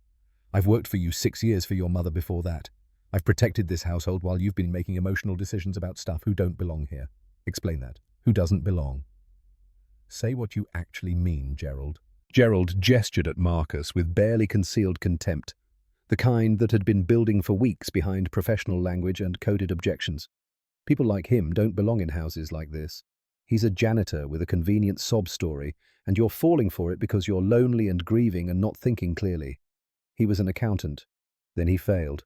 I've worked for you 6 years for your mother before that. I've protected this household while you've been making emotional decisions about stuff who don't belong here. Explain that. Who doesn't belong? Say what you actually mean, Gerald. Gerald gestured at Marcus with barely concealed contempt, the kind that had been building for weeks behind professional language and coded objections. People like him don't belong in houses like this. He's a janitor with a convenient sob story, and you're falling for it because you're lonely and grieving and not thinking clearly. He was an accountant. Then he failed.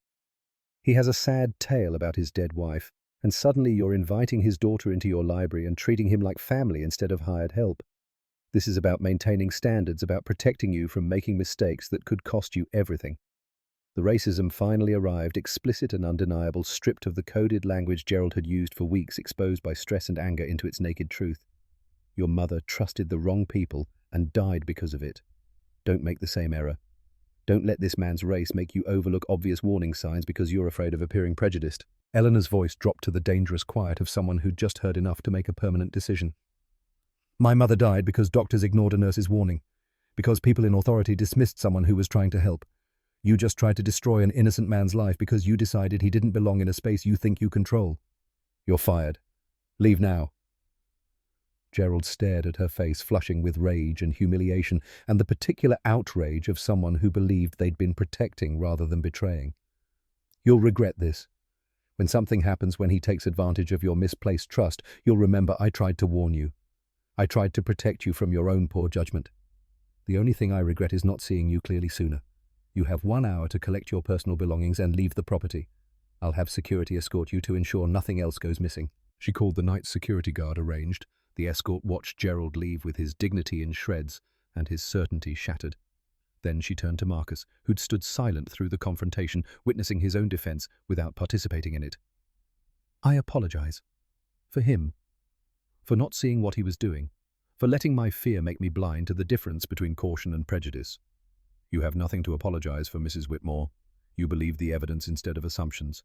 He has a sad tale about his dead wife, and suddenly you're inviting his daughter into your library and treating him like family instead of hired help. This is about maintaining standards, about protecting you from making mistakes that could cost you everything. The racism finally arrived, explicit and undeniable, stripped of the coded language Gerald had used for weeks, exposed by stress and anger into its naked truth. Your mother trusted the wrong people and died because of it. Don't make the same error. Don't let this man's race make you overlook obvious warning signs because you're afraid of appearing prejudiced. Eleanor's voice dropped to the dangerous quiet of someone who'd just heard enough to make a permanent decision. My mother died because doctors ignored a nurse's warning, because people in authority dismissed someone who was trying to help. You just tried to destroy an innocent man's life because you decided he didn't belong in a space you think you control. You're fired. Leave now. Gerald stared at her face, flushing with rage and humiliation, and the particular outrage of someone who believed they'd been protecting rather than betraying. You'll regret this. When something happens, when he takes advantage of your misplaced trust, you'll remember I tried to warn you. I tried to protect you from your own poor judgment. The only thing I regret is not seeing you clearly sooner. You have 1 hour to collect your personal belongings and leave the property. I'll have security escort you to ensure nothing else goes missing. She called the night security guard arranged. The escort watched Gerald leave with his dignity in shreds and his certainty shattered. Then she turned to Marcus, who'd stood silent through the confrontation, witnessing his own defense without participating in it. I apologize. For him. For not seeing what he was doing. For letting my fear make me blind to the difference between caution and prejudice. You have nothing to apologize for, Mrs. Whitmore. You believed the evidence instead of assumptions.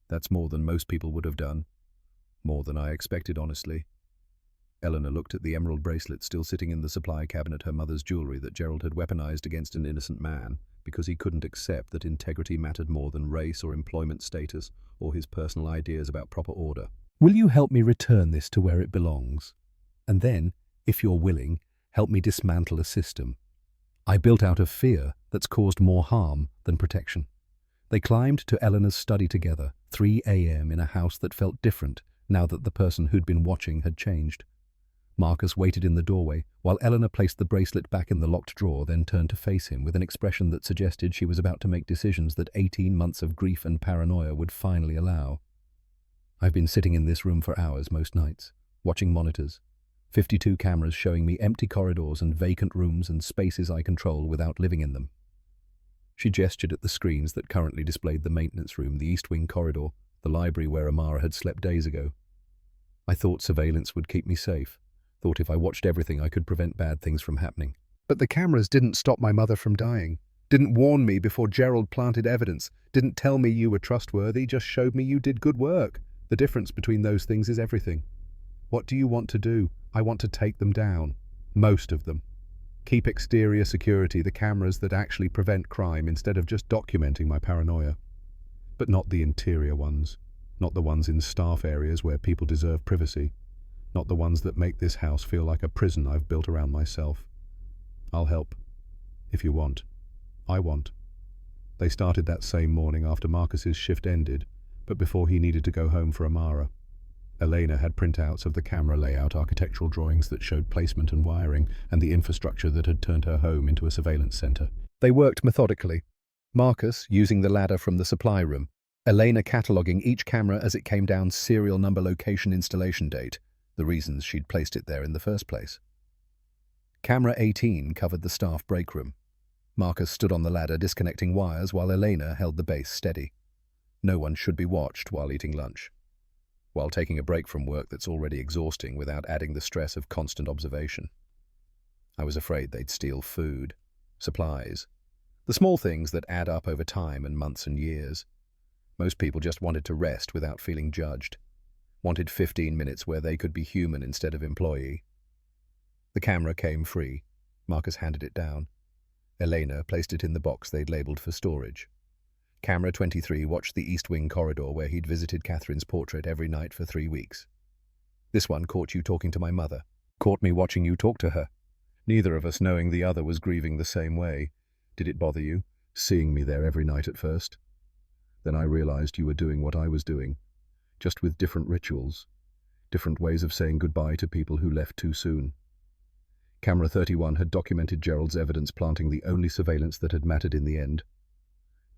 That's more than most people would have done. More than I expected, honestly. Eleanor looked at the emerald bracelet still sitting in the supply cabinet, her mother's jewelry that Gerald had weaponized against an innocent man because he couldn't accept that integrity mattered more than race or employment status or his personal ideas about proper order. Will you help me return this to where it belongs? And then, if you're willing, help me dismantle a system I built out of fear that's caused more harm than protection. They climbed to Eleanor's study together, 3 a.m. in a house that felt different now that the person who'd been watching had changed. Marcus waited in the doorway while Eleanor placed the bracelet back in the locked drawer, then turned to face him with an expression that suggested she was about to make decisions that 18 months of grief and paranoia would finally allow. I've been sitting in this room for hours most nights, watching monitors. 52 cameras showing me empty corridors and vacant rooms and spaces I control without living in them. She gestured at the screens that currently displayed the maintenance room, the East Wing corridor, the library where Amara had slept days ago. I thought surveillance would keep me safe, thought if I watched everything I could prevent bad things from happening. But the cameras didn't stop my mother from dying, didn't warn me before Gerald planted evidence, didn't tell me you were trustworthy, just showed me you did good work. The difference between those things is everything. What do you want to do? I want to take them down. Most of them. Keep exterior security, the cameras that actually prevent crime, instead of just documenting my paranoia. But not the interior ones. Not the ones in staff areas where people deserve privacy. Not the ones that make this house feel like a prison I've built around myself. I'll help. If you want. I want. They started that same morning after Marcus's shift ended, but before he needed to go home for Amara. Elena had printouts of the camera layout, architectural drawings that showed placement and wiring, and the infrastructure that had turned her home into a surveillance center. They worked methodically. Marcus, using the ladder from the supply room. Elena cataloguing each camera as it came down, serial number, location, installation date, the reasons she'd placed it there in the first place. Camera 18 covered the staff break room. Marcus stood on the ladder disconnecting wires while Elena held the base steady. No one should be watched while eating lunch, while taking a break from work that's already exhausting without adding the stress of constant observation. I was afraid they'd steal food, supplies, the small things that add up over time and months and years. Most people just wanted to rest without feeling judged, wanted 15 minutes where they could be human instead of employee. The camera came free. Marcus handed it down. Elena placed it in the box they'd labelled for storage. Camera 23 watched the East Wing corridor where he'd visited Catherine's portrait every night for 3 weeks. This one caught you talking to my mother. Caught me watching you talk to her. Neither of us knowing the other was grieving the same way. Did it bother you, seeing me there every night at first? Then I realized you were doing what I was doing, just with different rituals, different ways of saying goodbye to people who left too soon. Camera 31 had documented Gerald's evidence, planting the only surveillance that had mattered in the end.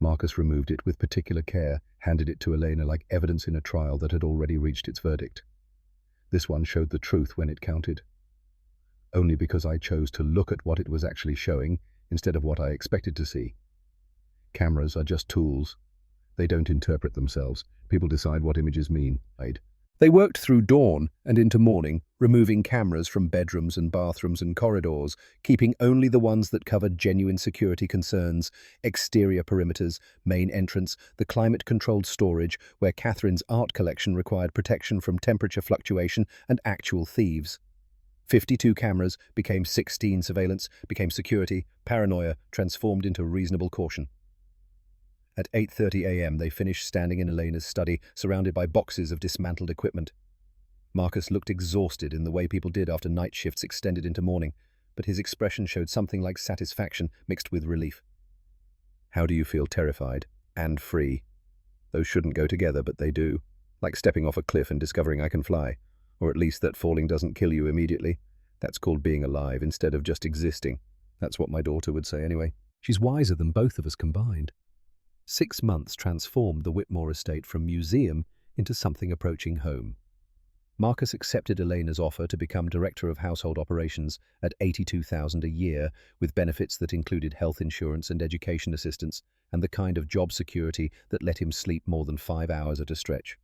Marcus removed it with particular care, handed it to Elena like evidence in a trial that had already reached its verdict. This one showed the truth when it counted. Only because I chose to look at what it was actually showing instead of what I expected to see. Cameras are just tools. They don't interpret themselves. People decide what images mean. They worked through dawn and into morning, removing cameras from bedrooms and bathrooms and corridors, keeping only the ones that covered genuine security concerns, exterior perimeters, main entrance, the climate-controlled storage where Catherine's art collection required protection from temperature fluctuation and actual thieves. 52 cameras became 16 surveillance, became security, paranoia transformed into reasonable caution. At 8:30 a.m. they finished standing in Elena's study, surrounded by boxes of dismantled equipment. Marcus looked exhausted in the way people did after night shifts extended into morning, but his expression showed something like satisfaction mixed with relief. How do you feel? Terrified and free. Those shouldn't go together, but they do. Like stepping off a cliff and discovering I can fly, or at least that falling doesn't kill you immediately. That's called being alive instead of just existing. That's what my daughter would say anyway. She's wiser than both of us combined. 6 months transformed the Whitmore estate from museum into something approaching home. Marcus accepted Elena's offer to become Director of Household Operations at $82,000 a year, with benefits that included health insurance and education assistance, and the kind of job security that let him sleep more than 5 hours at a stretch.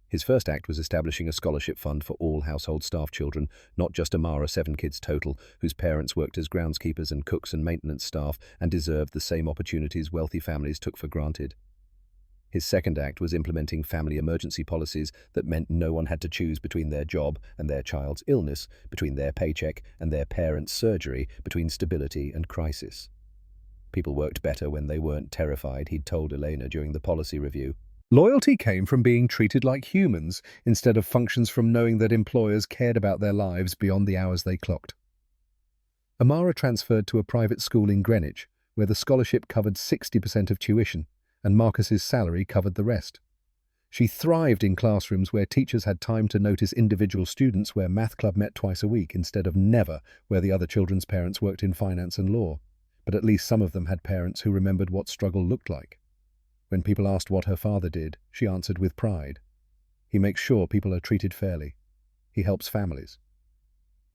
His first act was establishing a scholarship fund for all household staff children, not just Amara, 7 kids total, whose parents worked as groundskeepers and cooks and maintenance staff and deserved the same opportunities wealthy families took for granted. His second act was implementing family emergency policies that meant no one had to choose between their job and their child's illness, between their paycheck and their parents' surgery, between stability and crisis. People worked better when they weren't terrified, he'd told Elena during the policy review. Loyalty came from being treated like humans instead of functions, from knowing that employers cared about their lives beyond the hours they clocked. Amara transferred to a private school in Greenwich, where the scholarship covered 60% of tuition, and Marcus's salary covered the rest. She thrived in classrooms where teachers had time to notice individual students, where math club met twice a week instead of never, where the other children's parents worked in finance and law. But at least some of them had parents who remembered what struggle looked like. When people asked what her father did, she answered with pride. He makes sure people are treated fairly. He helps families.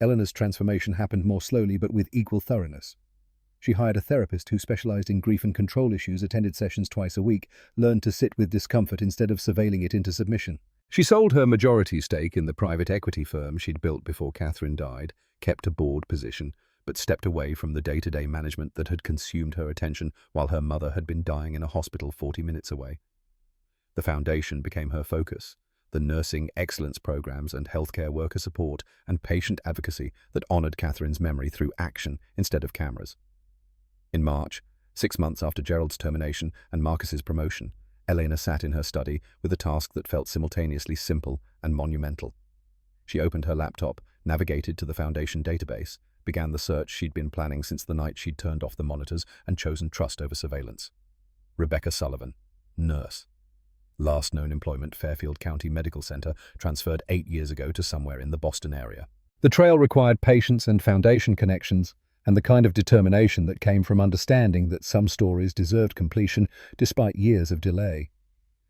Eleanor's transformation happened more slowly but with equal thoroughness. She hired a therapist who specialized in grief and control issues, attended sessions twice a week, learned to sit with discomfort instead of surveilling it into submission. She sold her majority stake in the private equity firm she'd built before Catherine died, kept a board position, but stepped away from the day-to-day management that had consumed her attention while her mother had been dying in a hospital 40 minutes away. The foundation became her focus, the nursing excellence programs and healthcare worker support and patient advocacy that honored Catherine's memory through action instead of cameras. In March, 6 months after Gerald's termination and Marcus's promotion, Elena sat in her study with a task that felt simultaneously simple and monumental. She opened her laptop, navigated to the Foundation database, began the search she'd been planning since the night she'd turned off the monitors and chosen trust over surveillance. Rebecca Sullivan, nurse. Last known employment, Fairfield County Medical Center, transferred 8 years ago to somewhere in the Boston area. The trail required patience and Foundation connections, and the kind of determination that came from understanding that some stories deserved completion despite years of delay.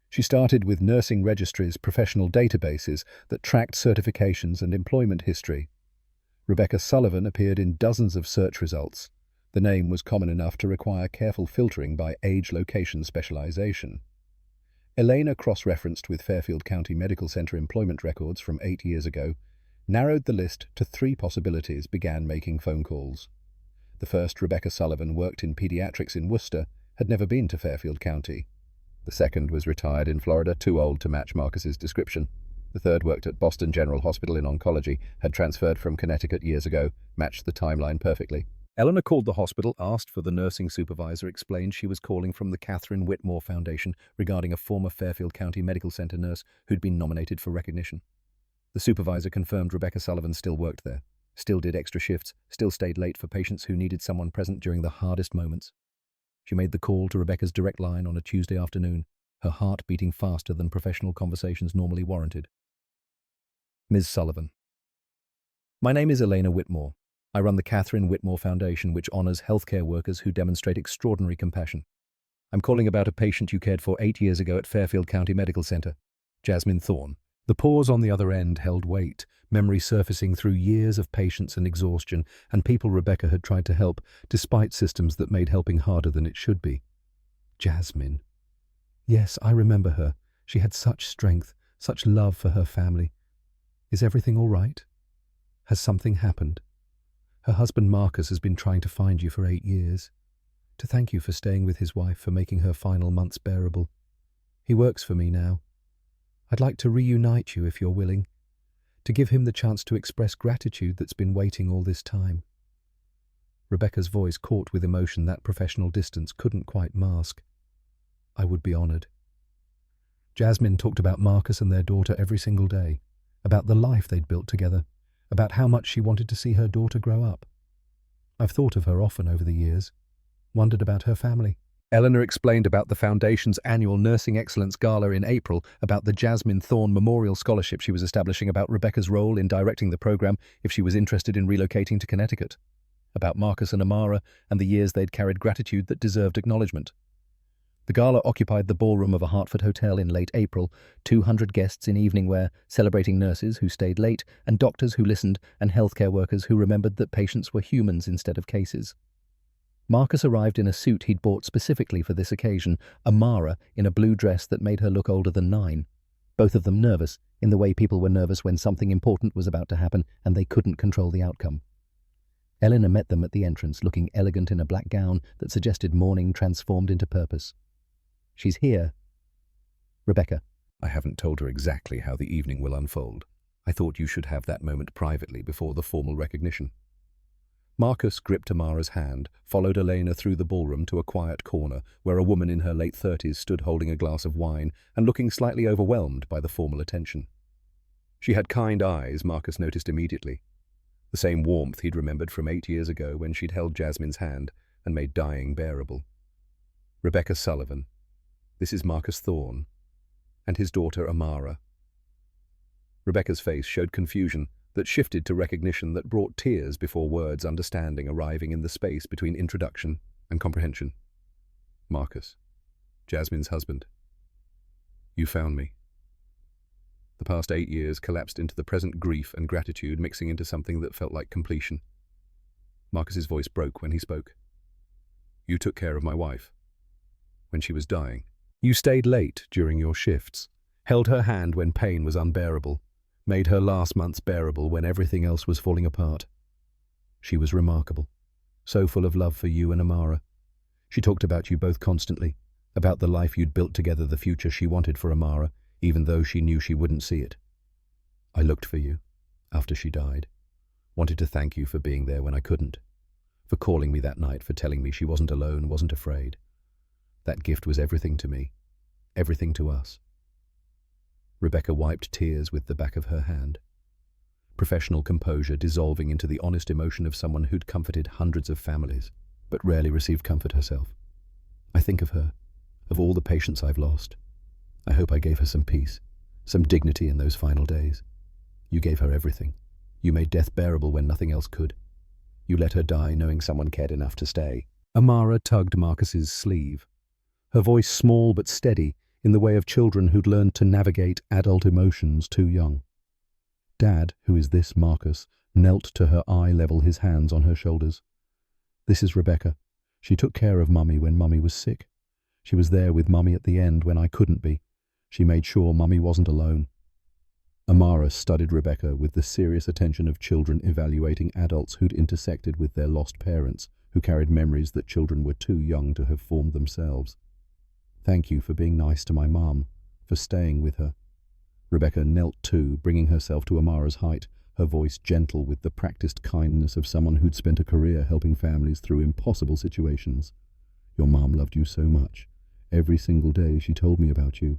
She started with nursing registries, professional databases that tracked certifications and employment history. Rebecca Sullivan appeared in dozens of search results. The name was common enough to require careful filtering by age, location, specialization. Elena cross-referenced with Fairfield County Medical Center employment records from 8 years ago, narrowed the list to 3 possibilities, began making phone calls. The first, Rebecca Sullivan, worked in pediatrics in Worcester, had never been to Fairfield County. The second was retired in Florida, too old to match Marcus's description. The third worked at Boston General Hospital in oncology, had transferred from Connecticut years ago, matched the timeline perfectly. Eleanor called the hospital, asked for the nursing supervisor, explained she was calling from the Catherine Whitmore Foundation regarding a former Fairfield County Medical Center nurse who'd been nominated for recognition. The supervisor confirmed Rebecca Sullivan still worked there, still did extra shifts, still stayed late for patients who needed someone present during the hardest moments. She made the call to Rebecca's direct line on a Tuesday afternoon, her heart beating faster than professional conversations normally warranted. Ms. Sullivan. My name is Elena Whitmore. I run the Catherine Whitmore Foundation, which honors healthcare workers who demonstrate extraordinary compassion. I'm calling about a patient you cared for 8 years ago at Fairfield County Medical Center, Jasmine Thorne. The pause on the other end held weight, memory surfacing through years of patience and exhaustion, and people Rebecca had tried to help, despite systems that made helping harder than it should be. Jasmine. Yes, I remember her. She had such strength, such love for her family. Is everything all right? Has something happened? Her husband Marcus has been trying to find you for 8 years. To thank you for staying with his wife, for making her final months bearable. He works for me now. I'd like to reunite you if you're willing, to give him the chance to express gratitude that's been waiting all this time. Rebecca's voice caught with emotion that professional distance couldn't quite mask. I would be honored. Jasmine talked about Marcus and their daughter every single day, about the life they'd built together, about how much she wanted to see her daughter grow up. I've thought of her often over the years, wondered about her family. Eleanor explained about the Foundation's annual Nursing Excellence Gala in April, about the Jasmine Thorne Memorial Scholarship she was establishing, about Rebecca's role in directing the program if she was interested in relocating to Connecticut, about Marcus and Amara and the years they'd carried gratitude that deserved acknowledgement. The gala occupied the ballroom of a Hartford hotel in late April, 200 guests in evening wear, celebrating nurses who stayed late, and doctors who listened, and healthcare workers who remembered that patients were humans instead of cases. Marcus arrived in a suit he'd bought specifically for this occasion, Amara in a blue dress that made her look older than 9. Both of them nervous, in the way people were nervous when something important was about to happen and they couldn't control the outcome. Eleanor met them at the entrance, looking elegant in a black gown that suggested mourning transformed into purpose. She's here. Rebecca. I haven't told her exactly how the evening will unfold. I thought you should have that moment privately before the formal recognition. Marcus gripped Amara's hand, followed Elena through the ballroom to a quiet corner where a woman in her late 30s stood holding a glass of wine and looking slightly overwhelmed by the formal attention. She had kind eyes, Marcus noticed immediately. The same warmth he'd remembered from 8 years ago when she'd held Jasmine's hand and made dying bearable. Rebecca Sullivan. This is Marcus Thorne, and his daughter Amara. Rebecca's face showed confusion that shifted to recognition that brought tears before words, understanding arriving in the space between introduction and comprehension. Marcus, Jasmine's husband. You found me. The past 8 years collapsed into the present grief and gratitude, mixing into something that felt like completion. Marcus's voice broke when he spoke. You took care of my wife when she was dying. You stayed late during your shifts, held her hand when pain was unbearable, made her last months bearable when everything else was falling apart. She was remarkable, so full of love for you and Amara. She talked about you both constantly, about the life you'd built together, the future she wanted for Amara, even though she knew she wouldn't see it. I looked for you after she died, wanted to thank you for being there when I couldn't, for calling me that night, for telling me she wasn't alone, wasn't afraid. That gift was everything to me, everything to us. Rebecca wiped tears with the back of her hand, professional composure dissolving into the honest emotion of someone who'd comforted hundreds of families, but rarely received comfort herself. I think of her, of all the patients I've lost. I hope I gave her some peace, some dignity in those final days. You gave her everything. You made death bearable when nothing else could. You let her die knowing someone cared enough to stay. Amara tugged Marcus's sleeve, her voice small but steady, in the way of children who'd learned to navigate adult emotions too young. Dad, who is this Marcus, knelt to her eye level, his hands on her shoulders. This is Rebecca. She took care of Mummy when Mummy was sick. She was there with Mummy at the end when I couldn't be. She made sure Mummy wasn't alone. Amara studied Rebecca with the serious attention of children evaluating adults who'd intersected with their lost parents, who carried memories that children were too young to have formed themselves. Thank you for being nice to my mom, for staying with her. Rebecca knelt too, bringing herself to Amara's height, her voice gentle with the practiced kindness of someone who'd spent a career helping families through impossible situations. Your mom loved you so much. Every single day she told me about you.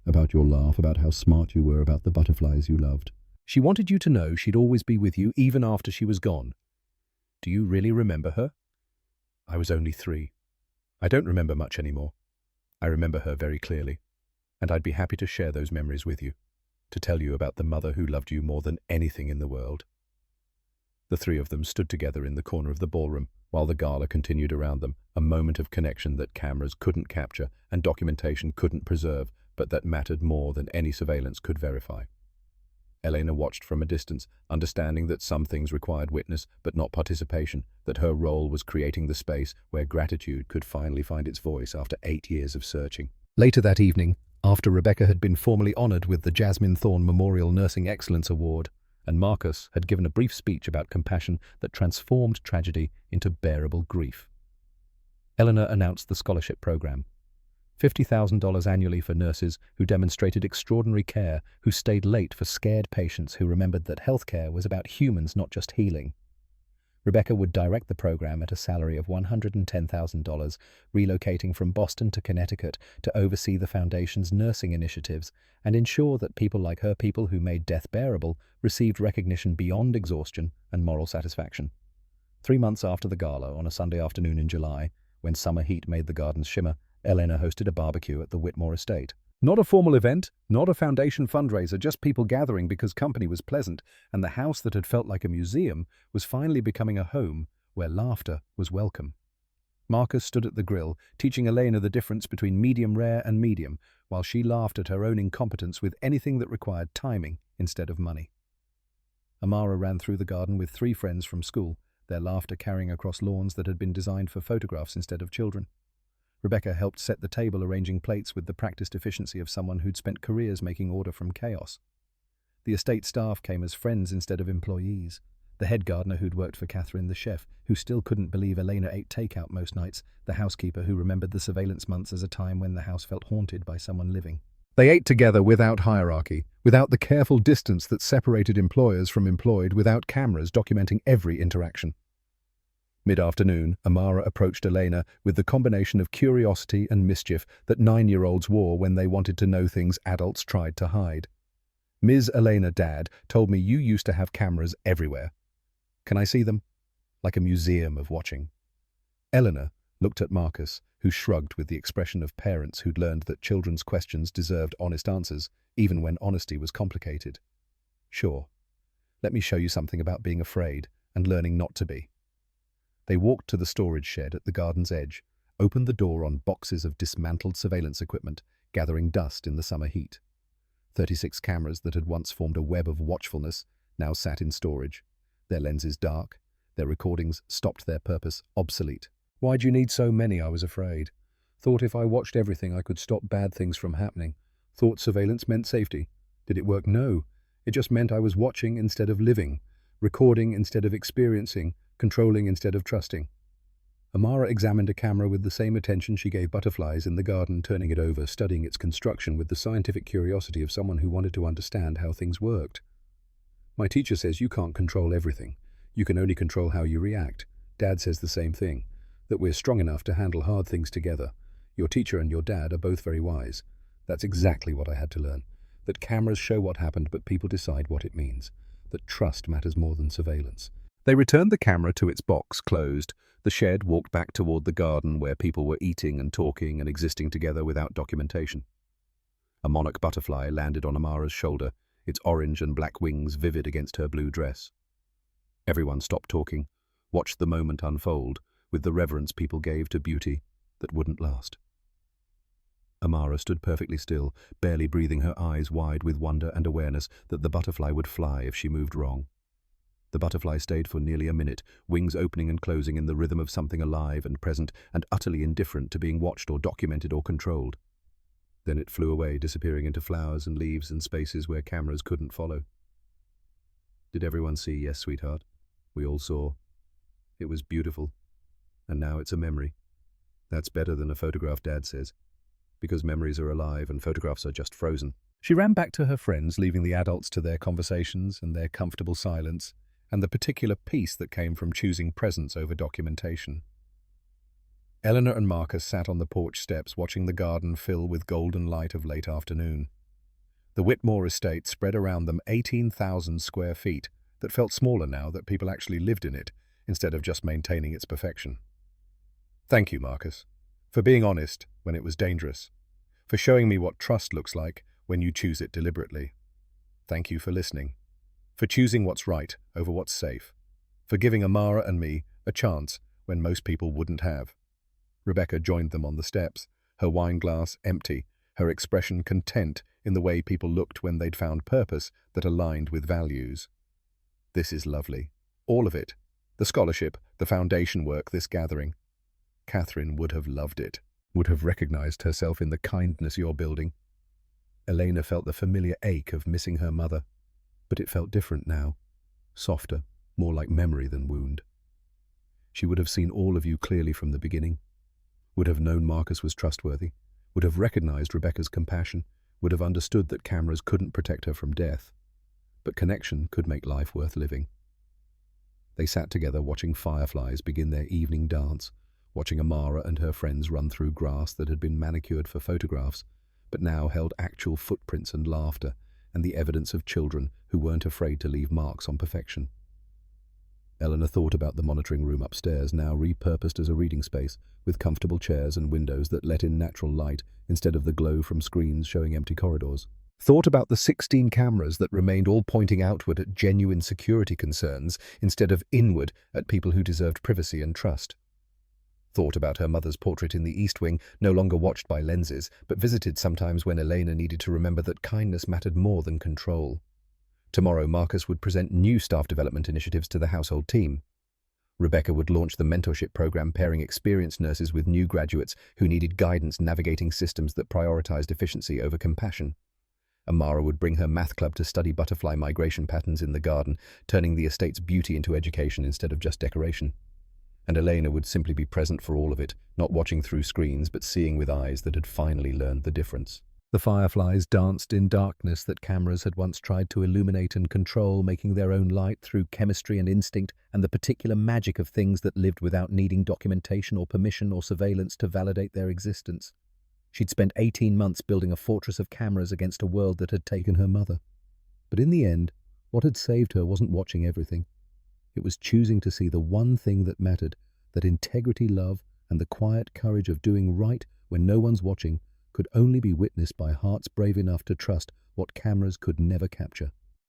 About your laugh, about how smart you were, about the butterflies you loved. She wanted you to know she'd always be with you even after she was gone. Do you really remember her? I was only 3. I don't remember much anymore. I remember her very clearly, and I'd be happy to share those memories with you, to tell you about the mother who loved you more than anything in the world. The 3 of them stood together in the corner of the ballroom while the gala continued around them, a moment of connection that cameras couldn't capture and documentation couldn't preserve, but that mattered more than any surveillance could verify. Elena watched from a distance, understanding that some things required witness but not participation, that her role was creating the space where gratitude could finally find its voice after 8 years of searching. Later that evening, after Rebecca had been formally honored with the Jasmine Thorne Memorial Nursing Excellence Award, and Marcus had given a brief speech about compassion that transformed tragedy into bearable grief, Eleanor announced the scholarship program. $50,000 annually for nurses who demonstrated extraordinary care, who stayed late for scared patients who remembered that healthcare was about humans, not just healing. Rebecca would direct the program at a salary of $110,000, relocating from Boston to Connecticut to oversee the foundation's nursing initiatives and ensure that people like her, people who made death bearable, received recognition beyond exhaustion and moral satisfaction. 3 months after the gala, on a Sunday afternoon in July, when summer heat made the gardens shimmer, Elena hosted a barbecue at the Whitmore estate. Not a formal event, not a foundation fundraiser, just people gathering because company was pleasant, and the house that had felt like a museum was finally becoming a home where laughter was welcome. Marcus stood at the grill, teaching Elena the difference between medium rare and medium, while she laughed at her own incompetence with anything that required timing instead of money. Amara ran through the garden with 3 friends from school, their laughter carrying across lawns that had been designed for photographs instead of children. Rebecca helped set the table, arranging plates with the practiced efficiency of someone who'd spent careers making order from chaos. The estate staff came as friends instead of employees. The head gardener who'd worked for Catherine, the chef, who still couldn't believe Elena ate takeout most nights, the housekeeper who remembered the surveillance months as a time when the house felt haunted by someone living. They ate together without hierarchy, without the careful distance that separated employers from employed, without cameras documenting every interaction. Mid-afternoon, Amara approached Elena with the combination of curiosity and mischief that 9-year-olds wore when they wanted to know things adults tried to hide. Ms. Elena, Dad told me you used to have cameras everywhere. Can I see them? Like a museum of watching. Eleanor looked at Marcus, who shrugged with the expression of parents who'd learned that children's questions deserved honest answers, even when honesty was complicated. Sure. Let me show you something about being afraid and learning not to be. They walked to the storage shed at the garden's edge, opened the door on boxes of dismantled surveillance equipment, gathering dust in the summer heat. 36 cameras that had once formed a web of watchfulness now sat in storage, their lenses dark, their recordings stopped their purpose, obsolete. Why'd you need so many, I was afraid. Thought if I watched everything I could stop bad things from happening. Thought surveillance meant safety. Did it work? No. It just meant I was watching instead of living, recording instead of experiencing, controlling instead of trusting. Amara examined a camera with the same attention she gave butterflies in the garden, turning it over, studying its construction with the scientific curiosity of someone who wanted to understand how things worked. My teacher says you can't control everything. You can only control how you react. Dad says the same thing, that we're strong enough to handle hard things together. Your teacher and your dad are both very wise. That's exactly what I had to learn. That cameras show what happened, but people decide what it means. That trust matters more than surveillance. They returned the camera to its box, closed. The shed walked back toward the garden where people were eating and talking and existing together without documentation. A monarch butterfly landed on Amara's shoulder, its orange and black wings vivid against her blue dress. Everyone stopped talking, watched the moment unfold with the reverence people gave to beauty that wouldn't last. Amara stood perfectly still, barely breathing, her eyes wide with wonder and awareness that the butterfly would fly if she moved wrong. The butterfly stayed for nearly a minute, wings opening and closing in the rhythm of something alive and present and utterly indifferent to being watched or documented or controlled. Then it flew away, disappearing into flowers and leaves and spaces where cameras couldn't follow. Did everyone see? Yes, sweetheart. We all saw. It was beautiful. And now it's a memory. That's better than a photograph, Dad says. Because memories are alive and photographs are just frozen. She ran back to her friends, leaving the adults to their conversations and their comfortable silence, and the particular peace that came from choosing presence over documentation. Eleanor and Marcus sat on the porch steps, watching the garden fill with golden light of late afternoon. The Whitmore estate spread around them 18,000 square feet that felt smaller now that people actually lived in it, instead of just maintaining its perfection. Thank you, Marcus, for being honest when it was dangerous, for showing me what trust looks like when you choose it deliberately. Thank you for listening, for choosing what's right over what's safe, for giving Amara and me a chance when most people wouldn't have. Rebecca joined them on the steps, her wine glass empty, her expression content in the way people looked when they'd found purpose that aligned with values. This is lovely. All of it. The scholarship, the foundation work, this gathering. Catherine would have loved it, would have recognized herself in the kindness you're building. Elena felt the familiar ache of missing her mother, but it felt different now, softer, more like memory than wound. She would have seen all of you clearly from the beginning, would have known Marcus was trustworthy, would have recognized Rebecca's compassion, would have understood that cameras couldn't protect her from death, but connection could make life worth living. They sat together watching fireflies begin their evening dance, watching Amara and her friends run through grass that had been manicured for photographs, but now held actual footprints and laughter and the evidence of children who weren't afraid to leave marks on perfection. Eleanor thought about the monitoring room upstairs, now repurposed as a reading space, with comfortable chairs and windows that let in natural light instead of the glow from screens showing empty corridors. Thought about the 16 cameras that remained, all pointing outward at genuine security concerns instead of inward at people who deserved privacy and trust. Thought about her mother's portrait in the East Wing, no longer watched by lenses, but visited sometimes when Elena needed to remember that kindness mattered more than control. Tomorrow, Marcus would present new staff development initiatives to the household team. Rebecca would launch the mentorship program, pairing experienced nurses with new graduates who needed guidance navigating systems that prioritized efficiency over compassion. Amara would bring her math club to study butterfly migration patterns in the garden, turning the estate's beauty into education instead of just decoration. And Elena would simply be present for all of it, not watching through screens but seeing with eyes that had finally learned the difference. The fireflies danced in darkness that cameras had once tried to illuminate and control, making their own light through chemistry and instinct and the particular magic of things that lived without needing documentation or permission or surveillance to validate their existence. She'd spent 18 months building a fortress of cameras against a world that had taken her mother. But in the end, what had saved her wasn't watching everything. It was choosing to see the one thing that mattered, that integrity, love, and the quiet courage of doing right when no one's watching could only be witnessed by hearts brave enough to trust what cameras could never capture.